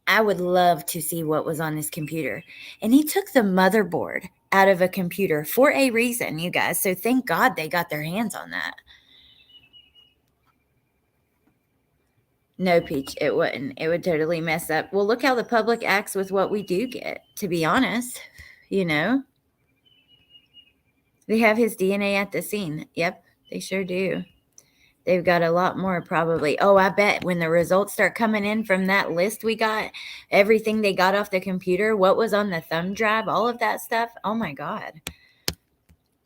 I would love to see what was on his computer. And he took the motherboard out of a computer for a reason, you guys. So thank God they got their hands on that. No, Peach, it wouldn't. It would totally mess up. Well, look how the public acts with what we do get, to be honest. They have his DNA at the scene. Yep, they sure do. They've got a lot more probably. Oh, I bet when the results start coming in from that list we got, everything they got off the computer, what was on the thumb drive, all of that stuff. Oh my God.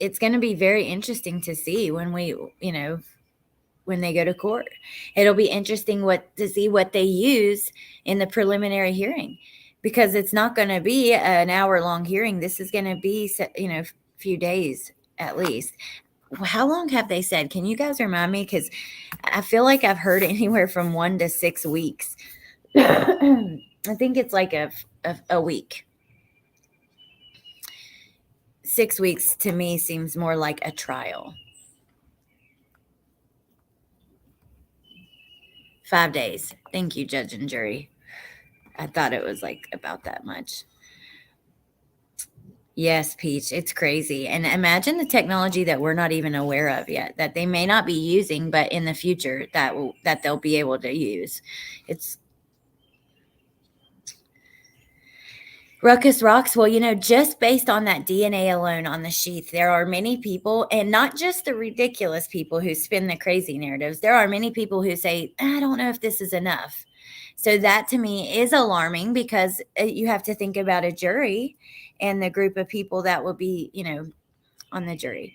It's going to be very interesting to see when when they go to court. It'll be interesting to see what they use in the preliminary hearing, because it's not going to be an hour-long hearing. This is going to be, a few days at least. how long have they said? Can you guys remind me? Because I feel like I've heard anywhere from 1 to 6 weeks. I think it's like a week. 6 weeks to me seems more like a trial. 5 days. Thank you, judge and jury. I thought it was like about that much. Yes, Peach, it's crazy. And imagine the technology that we're not even aware of yet, that they may not be using, but in the future that they'll be able to use. It's Ruckus Rocks. Well, just based on that DNA alone on the sheath, there are many people, and not just the ridiculous people who spin the crazy narratives. There are many people who say, I don't know if this is enough. So that to me is alarming, because you have to think about a jury and the group of people that will be, on the jury.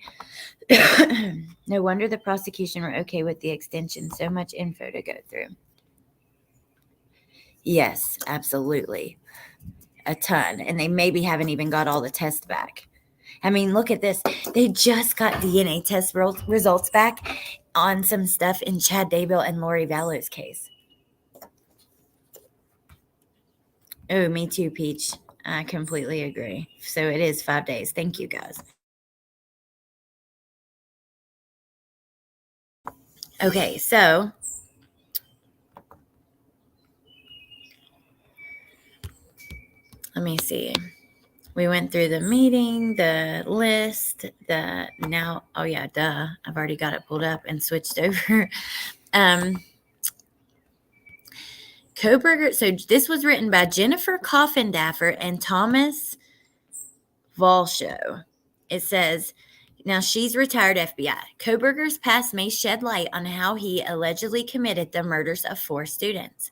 No wonder the prosecution were okay with the extension. So much info to go through. Yes, absolutely. A ton. And they maybe haven't even got all the tests back. I mean, look at this. They just got DNA test results back on some stuff in Chad Daybell and Lori Vallow's case. Oh, me too, Peach. I completely agree. So it is 5 days. Thank you, guys. Okay, so let me see. We went through the meeting, the list, oh yeah, duh. I've already got it pulled up and switched over. Kohberger. So this was written by Jennifer Coffindaffer and Thomas Valshow. It says, now she's retired FBI. Kohberger's past may shed light on how he allegedly committed the murders of 4 students.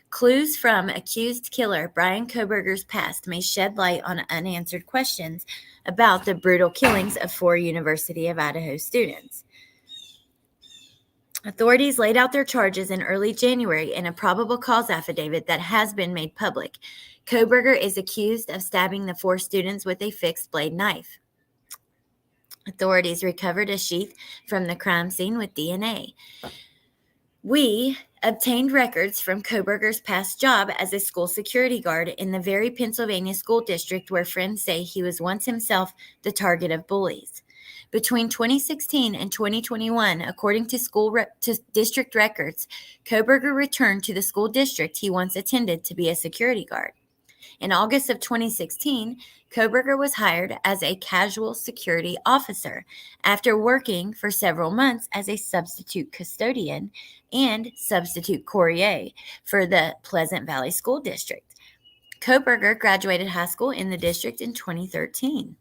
Clues from accused killer Bryan Kohberger's past may shed light on unanswered questions about the brutal killings of 4 University of Idaho students. Authorities laid out their charges in early January in a probable cause affidavit that has been made public. Kohberger is accused of stabbing the 4 students with a fixed blade knife. Authorities recovered a sheath from the crime scene with DNA. We obtained records from Kohberger's past job as a school security guard in the very Pennsylvania school district where friends say he was once himself the target of bullies. Between 2016 and 2021, according to district records, Kohberger returned to the school district he once attended to be a security guard. In August of 2016, Kohberger was hired as a casual security officer after working for several months as a substitute custodian and substitute courier for the Pleasant Valley School District. Kohberger graduated high school in the district in 2013.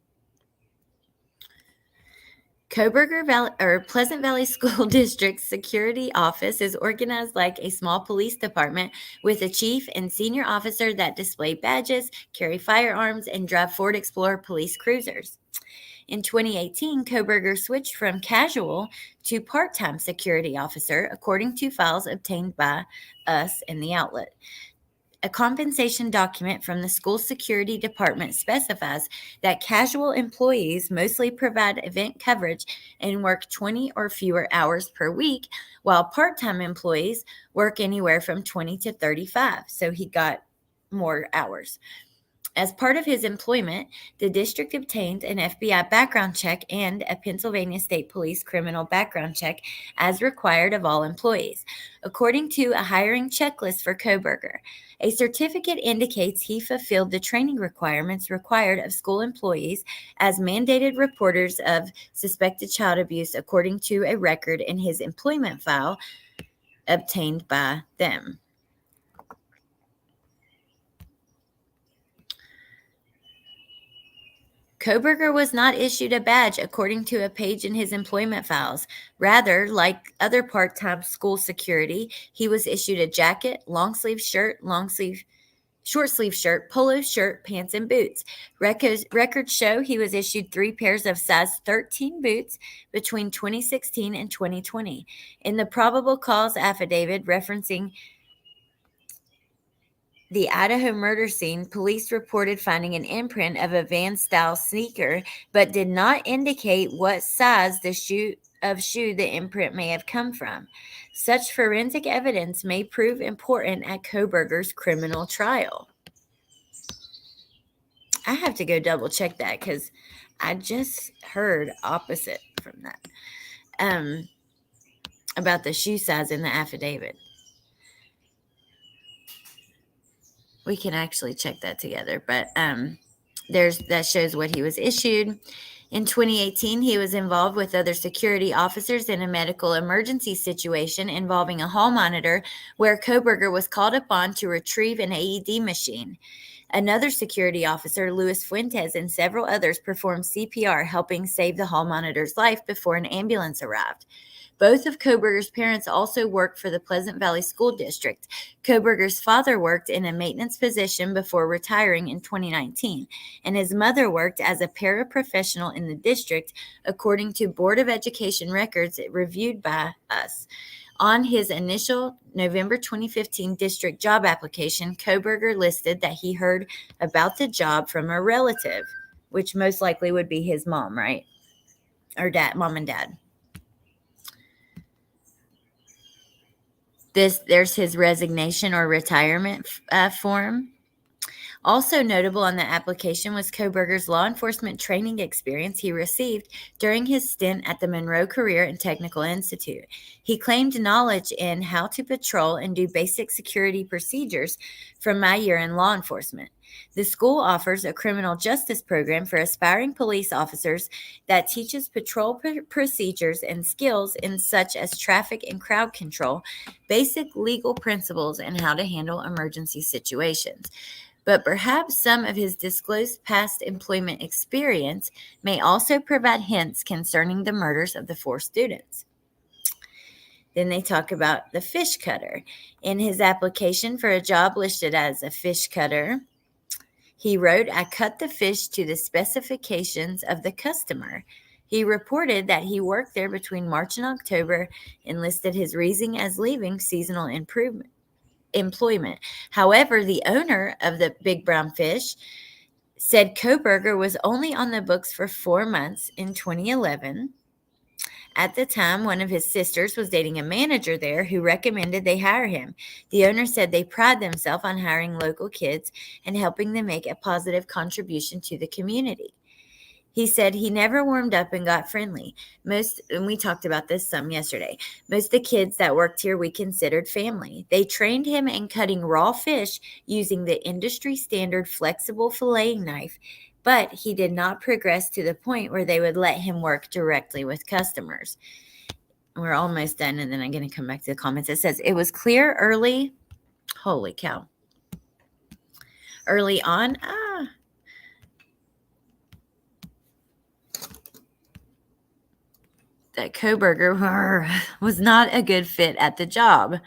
Pleasant Valley School District Security Office is organized like a small police department with a chief and senior officer that display badges, carry firearms, and drive Ford Explorer police cruisers. In 2018, Kohberger switched from casual to part-time security officer, according to files obtained by us in the outlet. A compensation document from the school security department specifies that casual employees mostly provide event coverage and work 20 or fewer hours per week, while part-time employees work anywhere from 20 to 35. So he got more hours. As part of his employment, the district obtained an FBI background check and a Pennsylvania State Police criminal background check as required of all employees. According to a hiring checklist for Kohberger, a certificate indicates he fulfilled the training requirements required of school employees as mandated reporters of suspected child abuse, according to a record in his employment file obtained by them. Kohberger was not issued a badge according to a page in his employment files. Rather, like other part-time school security, he was issued a jacket, long-sleeve shirt, short-sleeve shirt, polo shirt, pants, and boots. Records show he was issued 3 pairs of size 13 boots between 2016 and 2020. In the probable cause affidavit referencing the Idaho murder scene, police reported finding an imprint of a Van-style sneaker, but did not indicate what size the shoe the imprint may have come from. Such forensic evidence may prove important at Kohberger's criminal trial. I have to go double check that because I just heard opposite from that about the shoe size in the affidavit. We can actually check that together, but that shows what he was issued. In 2018, he was involved with other security officers in a medical emergency situation involving a hall monitor where Kohberger was called upon to retrieve an AED machine. Another security officer, Luis Fuentes, and several others performed CPR, helping save the hall monitor's life before an ambulance arrived. Both of Kohberger's parents also worked for the Pleasant Valley School District. Kohberger's father worked in a maintenance position before retiring in 2019, and his mother worked as a paraprofessional in the district, according to Board of Education records reviewed by us. On his initial November 2015 district job application, Kohberger listed that he heard about the job from a relative, which most likely would be his mom, right? Or dad, mom and dad. There's his resignation or retirement form. Also notable on the application was Kohberger's law enforcement training experience he received during his stint at the Monroe Career and Technical Institute. He claimed knowledge in how to patrol and do basic security procedures from my year in law enforcement. The school offers a criminal justice program for aspiring police officers that teaches patrol procedures and skills in such as traffic and crowd control, basic legal principles, and how to handle emergency situations. But perhaps some of his disclosed past employment experience may also provide hints concerning the murders of the 4 students. Then they talk about the fish cutter. In his application for a job listed as a fish cutter, he wrote, "I cut the fish to the specifications of the customer." He reported that he worked there between March and October and listed his reason as leaving seasonal employment. However, the owner of the Big Brown Fish said Kohberger was only on the books for 4 months in 2011. At the time, one of his sisters was dating a manager there who recommended they hire him. The owner said they pride themselves on hiring local kids and helping them make a positive contribution to the community. He said he never warmed up and got friendly. And we talked about this some yesterday, most of the kids that worked here we considered family. They trained him in cutting raw fish using the industry standard flexible filleting knife, but he did not progress to the point where they would let him work directly with customers. We're almost done, and then I'm going to come back to the comments. It says, it was clear early, holy cow, early on, that Kohberger was not a good fit at the job.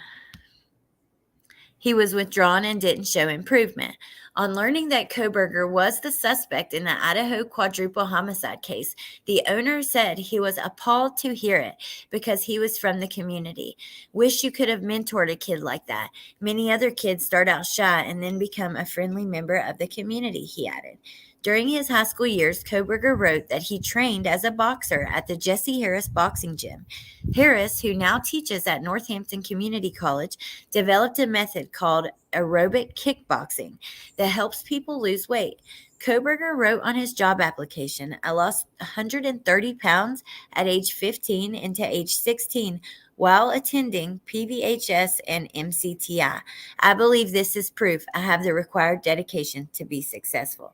He was withdrawn and didn't show improvement. On learning that Kohberger was the suspect in the Idaho quadruple homicide case, the owner said he was appalled to hear it because he was from the community. Wish you could have mentored a kid like that. Many other kids start out shy and then become a friendly member of the community, he added. During his high school years, Kohberger wrote that he trained as a boxer at the Jesse Harris Boxing Gym. Harris, who now teaches at Northampton Community College, developed a method called aerobic kickboxing that helps people lose weight. Kohberger wrote on his job application, "I lost 130 pounds at age 15 into age 16 while attending PVHS and MCTI. I believe this is proof I have the required dedication to be successful."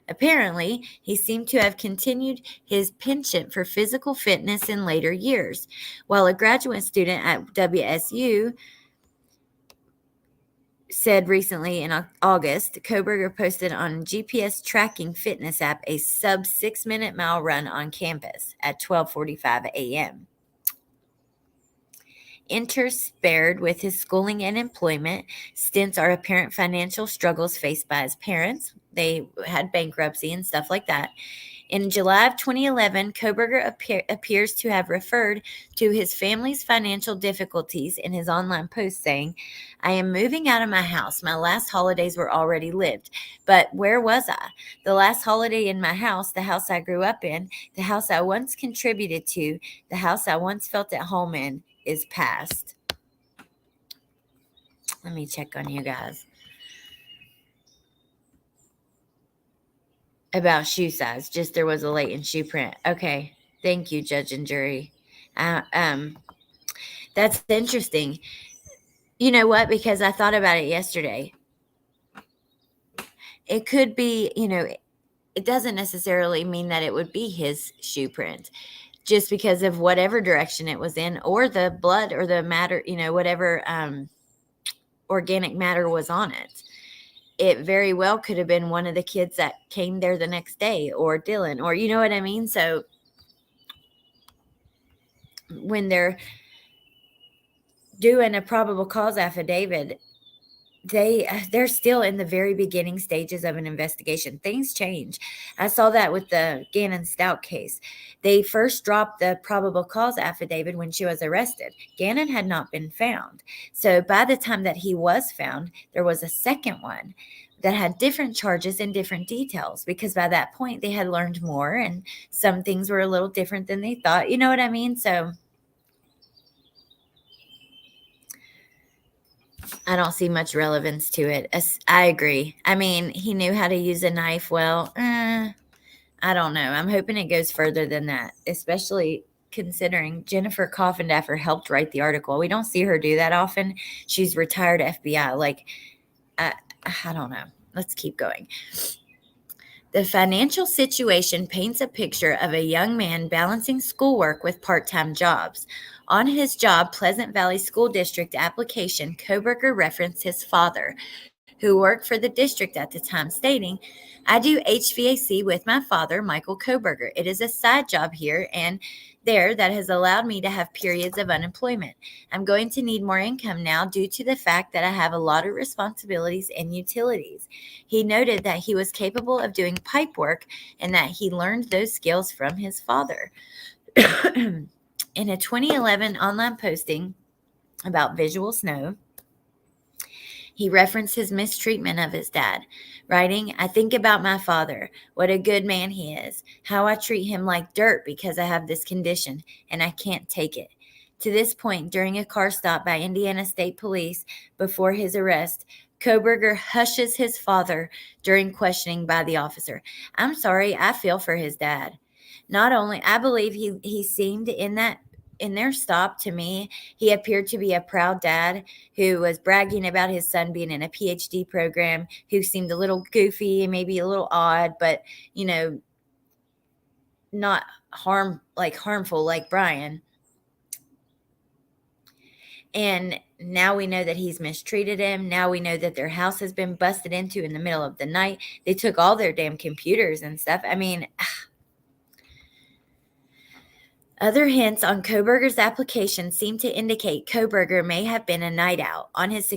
Apparently, he seemed to have continued his penchant for physical fitness in later years. While a graduate student at WSU said recently in August, Kohberger posted on GPS tracking fitness app a sub 6-minute mile run on campus at 12:45 a.m. Interspersed with his schooling and employment stints are apparent financial struggles faced by his parents. They had bankruptcy and stuff like that. In July of 2011, Kohberger appears to have referred to his family's financial difficulties in his online post, saying, "I am moving out of my house. My last holidays were already lived. But where was I? The last holiday in my house, the house I grew up in, the house I once contributed to, the house I once felt at home in, is past." Let me check on you guys about shoe size. Just there was a latent shoe print. Okay. Thank you, judge and jury. That's interesting. You know what? Because I thought about it yesterday. It could be, it doesn't necessarily mean that it would be his shoe print just because of whatever direction it was in, or the blood or the matter, whatever organic matter was on it. It very well could have been one of the kids that came there the next day, or Dylan, or you know what I mean? So when they're doing a probable cause affidavit, they're still in the very beginning stages of an investigation. Things change. I saw that with the Gannon Stout case. They first dropped the probable cause affidavit when she was arrested. Gannon had not been found. So by the time that he was found, there was a second one that had different charges and different details, because by that point they had learned more and some things were a little different than they thought. You know what I mean? So I don't see much relevance to it. I agree. I mean, he knew how to use a knife well. I don't know. I'm hoping it goes further than that, especially considering Jennifer Coffindaffer helped write the article. We don't see her do that often. She's retired FBI. Like, I don't know. Let's keep going. The financial situation paints a picture of a young man balancing schoolwork with part-time jobs. On his job Pleasant Valley School District application, Kohberger referenced his father, who worked for the district at the time, stating, "I do HVAC with my father, Michael Kohberger. It is a side job here and there that has allowed me to have periods of unemployment. I'm going to need more income now due to the fact that I have a lot of responsibilities and utilities." He noted that he was capable of doing pipe work and that he learned those skills from his father. In a 2011 online posting about visual snow, he referenced his mistreatment of his dad, writing, "I think about my father, what a good man he is, how I treat him like dirt because I have this condition, and I can't take it." To this point, during a car stop by Indiana State Police before his arrest, Kohberger hushes his father during questioning by the officer. "I'm sorry, I feel for his dad." Not only, I believe he seemed in their stop, to me, he appeared to be a proud dad who was bragging about his son being in a PhD program, who seemed a little goofy and maybe a little odd, but, not harmful like Bryan. And now we know that he's mistreated him. Now we know that their house has been busted into in the middle of the night. They took all their damn computers and stuff. I mean, other hints on Kohberger's application seem to indicate Kohberger may have been a night owl. On his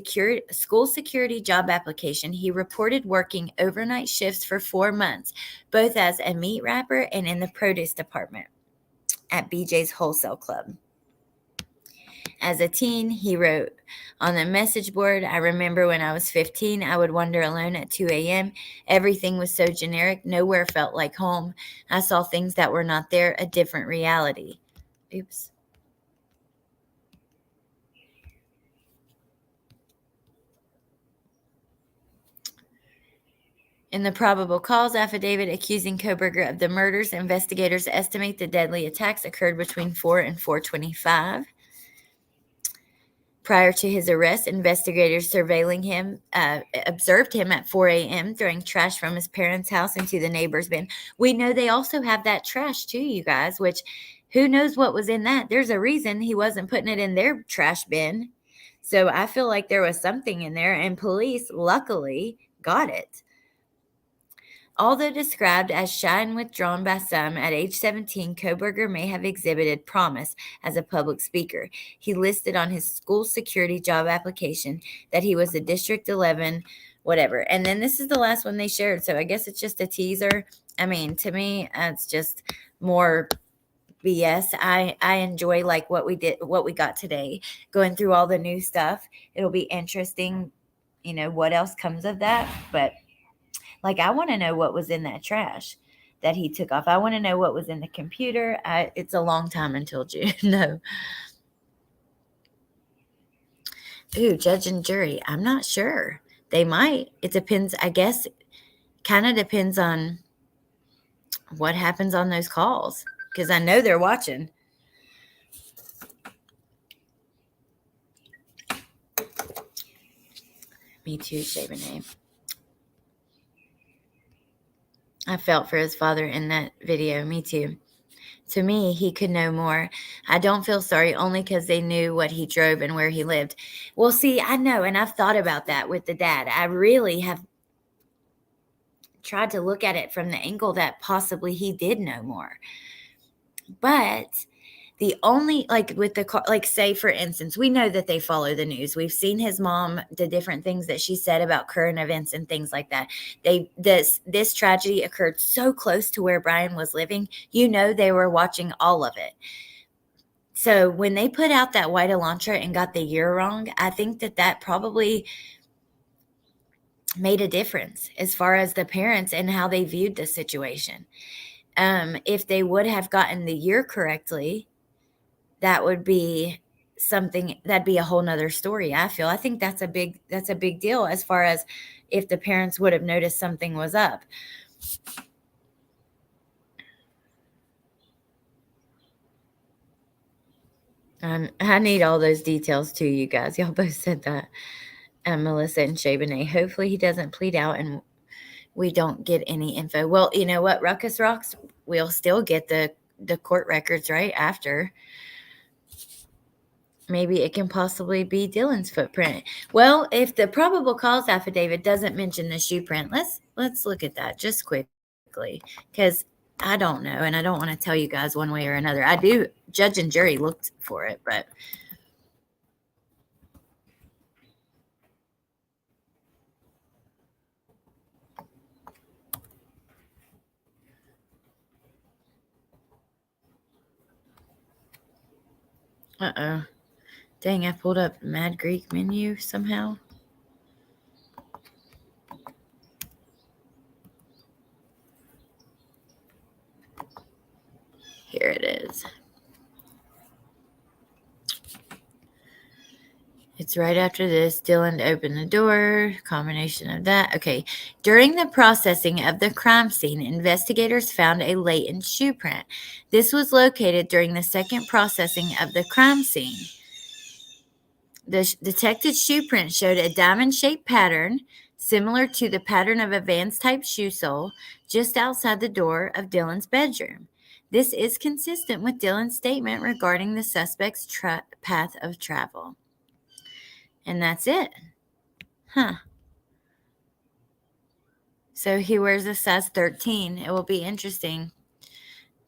school security job application, he reported working overnight shifts for 4 months, both as a meat wrapper and in the produce department at BJ's Wholesale Club. As a teen, he wrote on the message board, "I remember when I was 15, I would wander alone at 2 a.m. Everything was so generic. Nowhere felt like home. I saw things that were not there, a different reality." Oops. In the probable cause affidavit accusing Kohberger of the murders, investigators estimate the deadly attacks occurred between 4 and 4:25. Prior to his arrest, investigators surveilling him observed him at 4 a.m. throwing trash from his parents' house into the neighbor's bin. We know they also have that trash too, you guys, which who knows what was in that? There's a reason he wasn't putting it in their trash bin. So I feel like there was something in there, and police luckily got it. Although described as shy and withdrawn by some, at age 17, Kohberger may have exhibited promise as a public speaker. He listed on his school security job application that he was a District 11 whatever. And then this is the last one they shared. So I guess it's just a teaser. I mean, to me, it's just more BS. I enjoy like what we got today, going through all the new stuff. It'll be interesting, what else comes of that. But like, I want to know what was in that trash that he took off. I want to know what was in the computer. It's a long time until June. No. Ooh, judge and jury. I'm not sure. They might. It depends. I guess kind of depends on what happens on those calls, because I know they're watching. Me too, Shabanae. I felt for his father in that video. Me too. To me, he could know more. I don't feel sorry only because they knew what he drove and where he lived. Well, see, I know, and I've thought about that with the dad. I really have tried to look at it from the angle that possibly he did know more. But the only, like with the car, like say for instance, we know that they follow the news. We've seen his mom, the different things that she said about current events and things like that. This tragedy occurred so close to where Bryan was living. They were watching all of it. So when they put out that white Elantra and got the year wrong, I think that probably made a difference as far as the parents and how they viewed the situation. If they would have gotten the year correctly, that would be something, that'd be a whole nother story. I think that's a big deal as far as if the parents would have noticed something was up. I need all those details too, you guys. Y'all both said that. Melissa and Shabanae. Hopefully he doesn't plead out and we don't get any info. Well, you know what? Ruckus Rocks, we'll still get the court records right after. Maybe it can possibly be Dylan's footprint. Well, if the probable cause affidavit doesn't mention the shoe print, let's look at that just quickly, because I don't know, and I don't want to tell you guys one way or another. I do. Judge and jury looked for it, but uh-oh. Dang, I pulled up Mad Greek menu somehow. Here it is. It's right after this. Dylan opened the door. Combination of that. Okay. During the processing of the crime scene, investigators found a latent shoe print. This was located during the second processing of the crime scene. The detected shoe print showed a diamond-shaped pattern similar to the pattern of a Vans-type shoe sole just outside the door of Dylan's bedroom. This is consistent with Dylan's statement regarding the suspect's path of travel. And that's it. Huh. So he wears a size 13. It will be interesting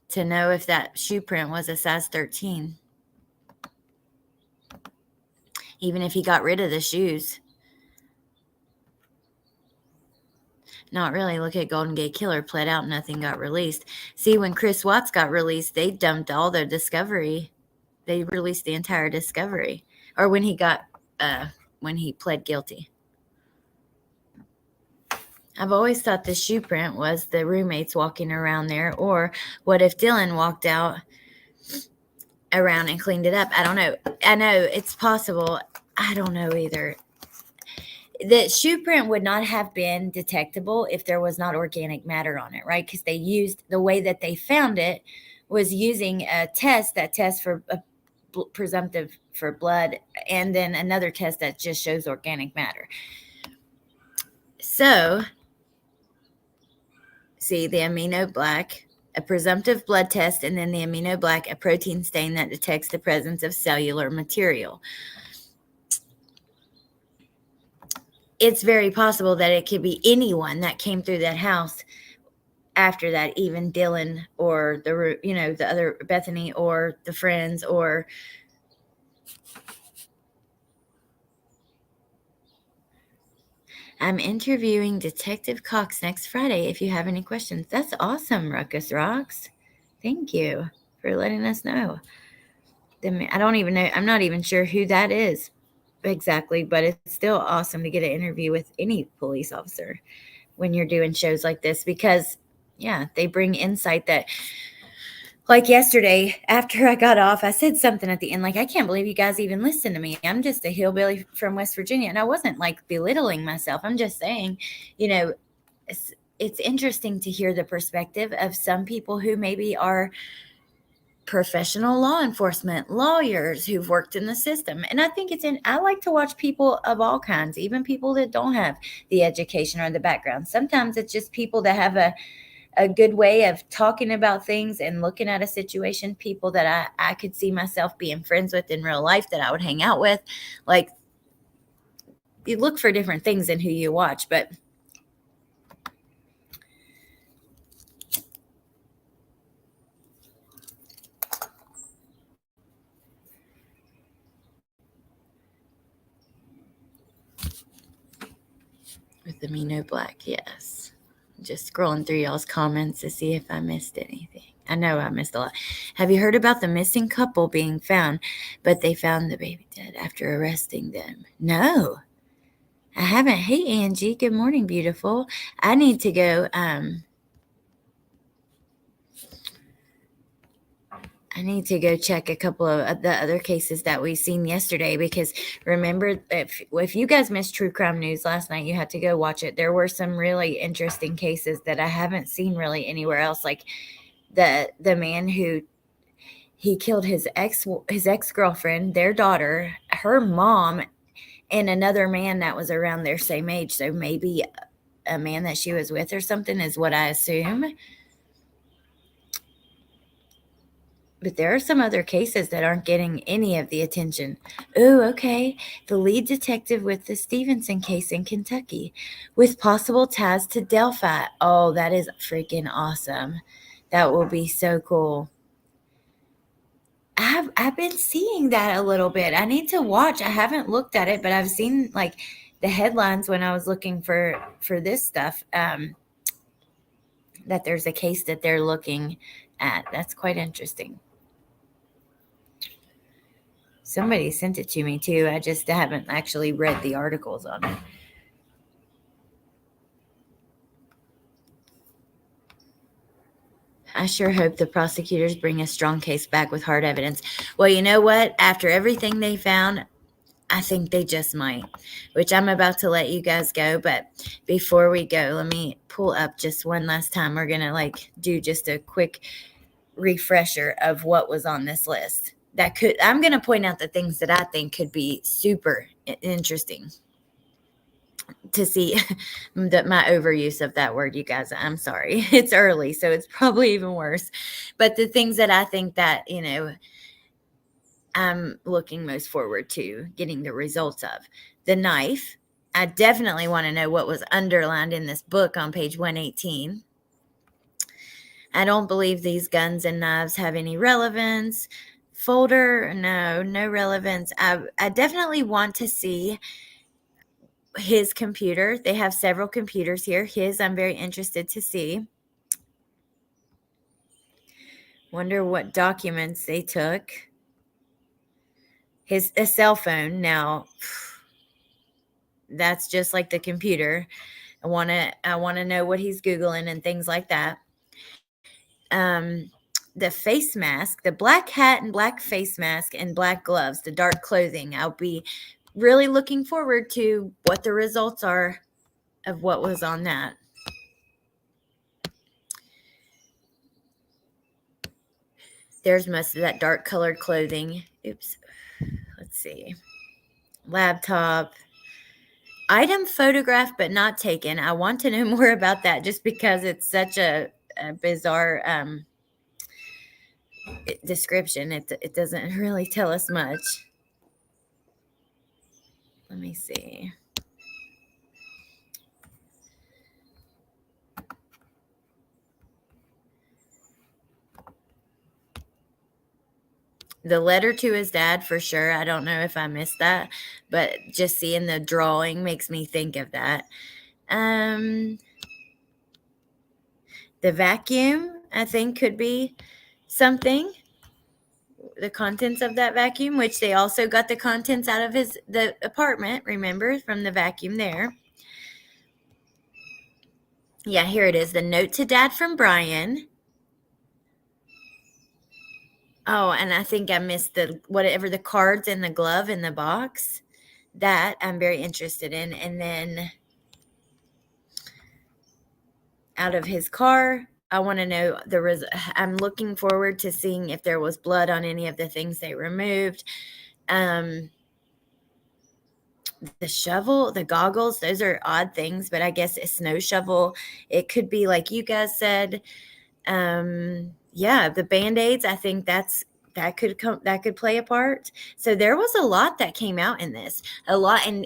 to know if that shoe print was a size 13. Even if he got rid of the shoes. Not really. Look at Golden Gate Killer. Pled out. Nothing got released. See, when Chris Watts got released, they dumped all their discovery. They released the entire discovery. Or when he pled guilty. I've always thought the shoe print was the roommates walking around there. Or what if Dylan walked out around and cleaned it up? I don't know. I know it's possible. I don't know either. The shoe print would not have been detectable if there was not organic matter on it, right? Because they used, the way that they found it was using a test, that test for presumptive for blood, and then another test that just shows organic matter. So, see, the amino black, a presumptive blood test, and then the amino black, a protein stain that detects the presence of cellular material. It's very possible that it could be anyone that came through that house after that, even Dylan or the other Bethany or the friends, or I'm interviewing Detective Cox next Friday if you have any questions. That's awesome, Ruckus Rocks. Thank you for letting us know. I don't even know. I'm not even sure who that is exactly, but it's still awesome to get an interview with any police officer when you're doing shows like this because, yeah, they bring insight that, like yesterday, after I got off, I said something at the end, like, I can't believe you guys even listen to me. I'm just a hillbilly from West Virginia. And I wasn't like belittling myself. I'm just saying, you know, it's interesting to hear the perspective of some people who maybe are professional law enforcement, lawyers who've worked in the system. And I think I like to watch people of all kinds, even people that don't have the education or the background. Sometimes it's just people that have a good way of talking about things and looking at a situation, people that I could see myself being friends with in real life that I would hang out with. Like, you look for different things in who you watch, but with the Mino Black, yes. Just scrolling through y'all's comments to see if I missed anything. I know I missed a lot. Have you heard about the missing couple being found, but they found the baby dead after arresting them? No, I haven't. Hey, Angie. Good morning, beautiful. I need to go. I need to go check a couple of the other cases that we've seen yesterday because remember, if you guys missed True Crime News last night, you had to go watch it. There were some really interesting cases that I haven't seen really anywhere else, like the man who he killed his ex-girlfriend, their daughter, her mom, and another man that was around their same age. So maybe a man that she was with or something is what I assume. But there are some other cases that aren't getting any of the attention. Oh, okay. The lead detective with the Stevenson case in Kentucky with possible ties to Delphi. Oh, that is freaking awesome. That will be so cool. I've been seeing that a little bit. I need to watch. I haven't looked at it, but I've seen like the headlines when I was looking for this stuff. That there's a case that they're looking at. That's quite interesting. Somebody sent it to me too. I just haven't actually read the articles on it. I sure hope the prosecutors bring a strong case back with hard evidence. Well, you know what? After everything they found, I think they just might, which I'm about to let you guys go. But before we go, let me pull up just one last time. We're going to do just a quick refresher of what was on this list. I'm going to point out the things that I think could be super interesting to see. That my overuse of that word, you guys, I'm sorry. It's early, so it's probably even worse. But the things that I think that, I'm looking most forward to getting the results of. The knife. I definitely want to know what was underlined in this book on page 118. I don't believe these guns and knives have any relevance. Folder, no relevance. I definitely want to see his computer. They have several computers here. I'm very interested to see. Wonder what documents they took. A cell phone. Now, that's just like the computer. I want to know what he's Googling and things like that. The face mask, the black hat and black face mask and black gloves, the dark clothing. I'll be really looking forward to what the results are of what was on that. There's most of that dark colored clothing. Oops. Let's see. Laptop. Item photographed but not taken. I want to know more about that just because it's such a bizarre description. It doesn't really tell us much. Let me see. The letter to his dad for sure. I don't know if I missed that, but just seeing the drawing makes me think of that. The vacuum, I think, could be something. The contents of that vacuum, which they also got the contents out of the apartment, remember, from the vacuum there. Yeah, here it is. The note to dad from Bryan. Oh, and I think I missed whatever the cards in the glove in the box. That I'm very interested in. And then out of his car, I want to know I'm looking forward to seeing if there was blood on any of the things they removed. The shovel, the goggles, those are odd things, but I guess a snow shovel, it could be like you guys said. Yeah, the Band-Aids, I think that could play a part. So there was a lot that came out in this. A lot, and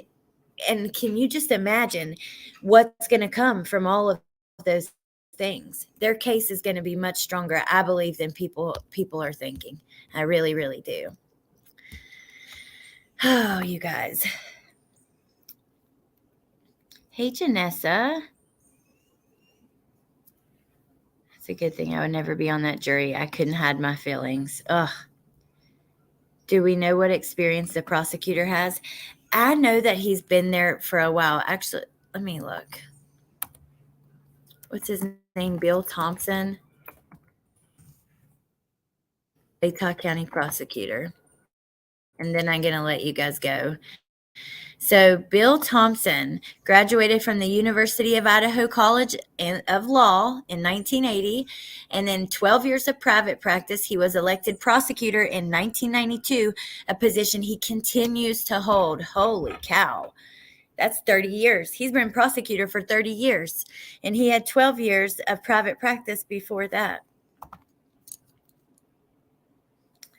can you just imagine what's going to come from all of those things? Their case is going to be much stronger, I believe, than people are thinking. I really, really do. Oh, you guys. Hey, Janessa. It's a good thing I would never be on that jury. I couldn't hide my feelings. Ugh. Do we know what experience the prosecutor has? I know that he's been there for a while. Actually, let me look. What's his name? Bill Thompson, Utah County prosecutor. And then I'm going to let you guys go. So Bill Thompson graduated from the University of Idaho College of Law in 1980, and then 12 years of private practice. He was elected prosecutor in 1992, a position he continues to hold. Holy cow. That's 30 years. He's been prosecutor for 30 years, and he had 12 years of private practice before that.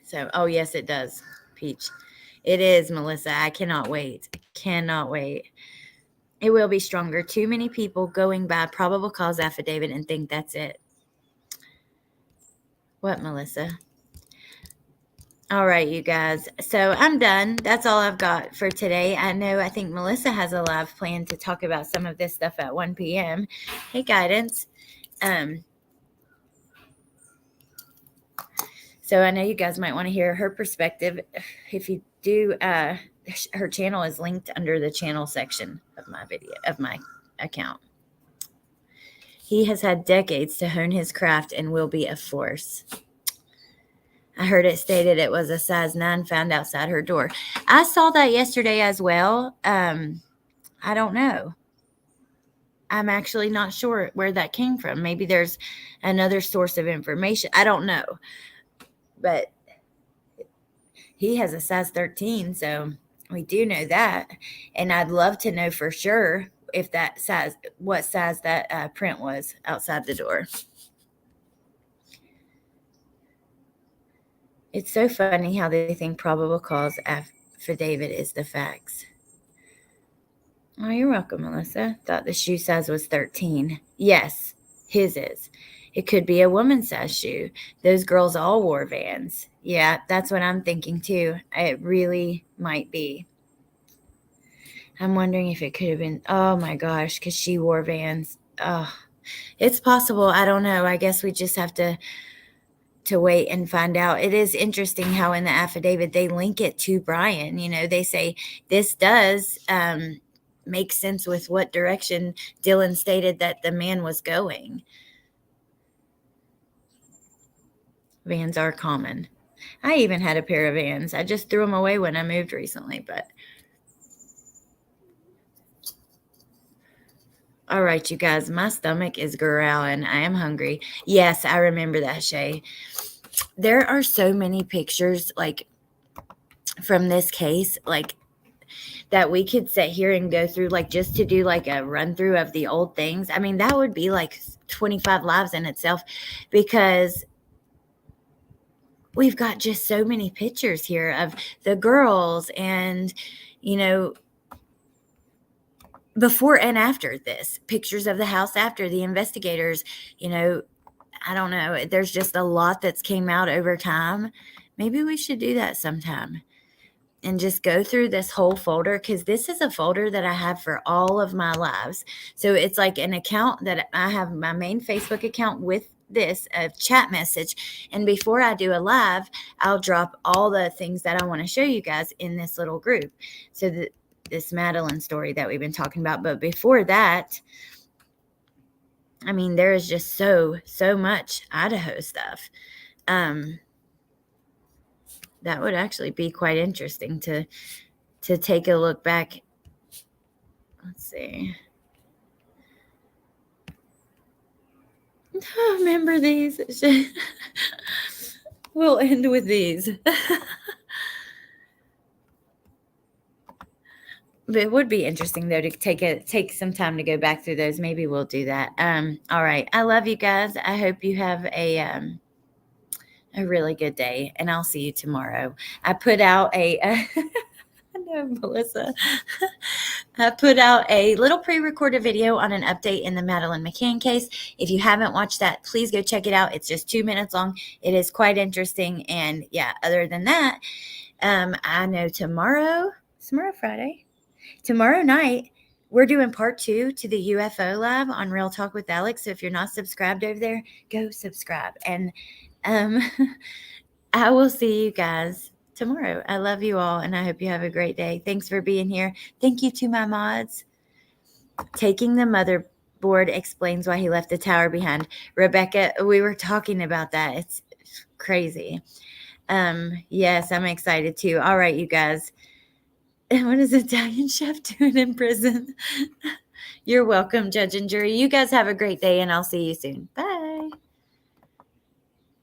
So, oh, yes, it does, Peach. It is, Melissa. I cannot wait. Cannot wait. It will be stronger. Too many people going by probable cause affidavit and think that's it. What, Melissa? All right, you guys. So I'm done. That's all I've got for today. I think Melissa has a live plan to talk about some of this stuff at 1 p.m. Hey, Guidance. So I know you guys might want to hear her perspective. If you do, her channel is linked under the channel section of my account. He has had decades to hone his craft and will be a force. I heard it stated it was a size 9 found outside her door. I saw that yesterday as well. I don't know. I'm actually not sure where that came from. Maybe there's another source of information. I don't know. But he has a size 13, so we do know that. And I'd love to know for sure if what size that print was outside the door. It's so funny how they think probable cause affidavit is the facts. Oh, you're welcome, Melissa. Thought the shoe size was 13. Yes, his is. It could be a woman's size shoe. Those girls all wore Vans. Yeah, that's what I'm thinking too. It really might be. I'm wondering if it could have been, oh my gosh, because she wore Vans. Oh, it's possible. I don't know. I guess we just have to wait and find out. It is interesting how in the affidavit they link it to Bryan. They say this does make sense with what direction Dylan stated that the man was going. Vans are common. I even had a pair of Vans. I just threw them away when I moved recently, but all right, you guys, my stomach is growling. I am hungry. Yes, I remember that, Shay. There are so many pictures like from this case, like that we could sit here and go through, like just to do like a run through of the old things. I mean, that would be like 25 lives in itself, because we've got just so many pictures here of the girls and, before and after this, pictures of the house after the investigators, I don't know. There's just a lot that's came out over time, Maybe we should do that sometime and just go through this whole folder, because this is a folder that I have for all of my lives. So it's like an account that I have, my main Facebook account with this a chat message, and before I do a live, I'll drop all the things that I want to show you guys in this little group. So this Madeline story that we've been talking about, but before that, I mean, there is just so much Idaho stuff. That would actually be quite interesting to take a look back. Let's see. Remember these? We'll end with these. But it would be interesting though to take some time to go back through those. Maybe we'll do that. All right. I love you guys. I hope you have a really good day, and I'll see you tomorrow. I put out a I know, Melissa. I put out a little pre-recorded video on an update in the Madeline McCann case. If you haven't watched that, please go check it out. It's just 2 minutes long. It is quite interesting. And yeah, other than that, I know tomorrow Friday, tomorrow night, we're doing part 2 to the UFO Lab on Real Talk with Alex. So if you're not subscribed over there, go subscribe. And I will see you guys tomorrow. I love you all, and I hope you have a great day. Thanks for being here. Thank you to my mods. Taking the motherboard explains why he left the tower behind. Rebecca, we were talking about that. It's crazy. Yes, I'm excited too. All right, you guys. What is Italian chef doing in prison? You're welcome, judge and jury. You guys have a great day, and I'll see you soon. Bye.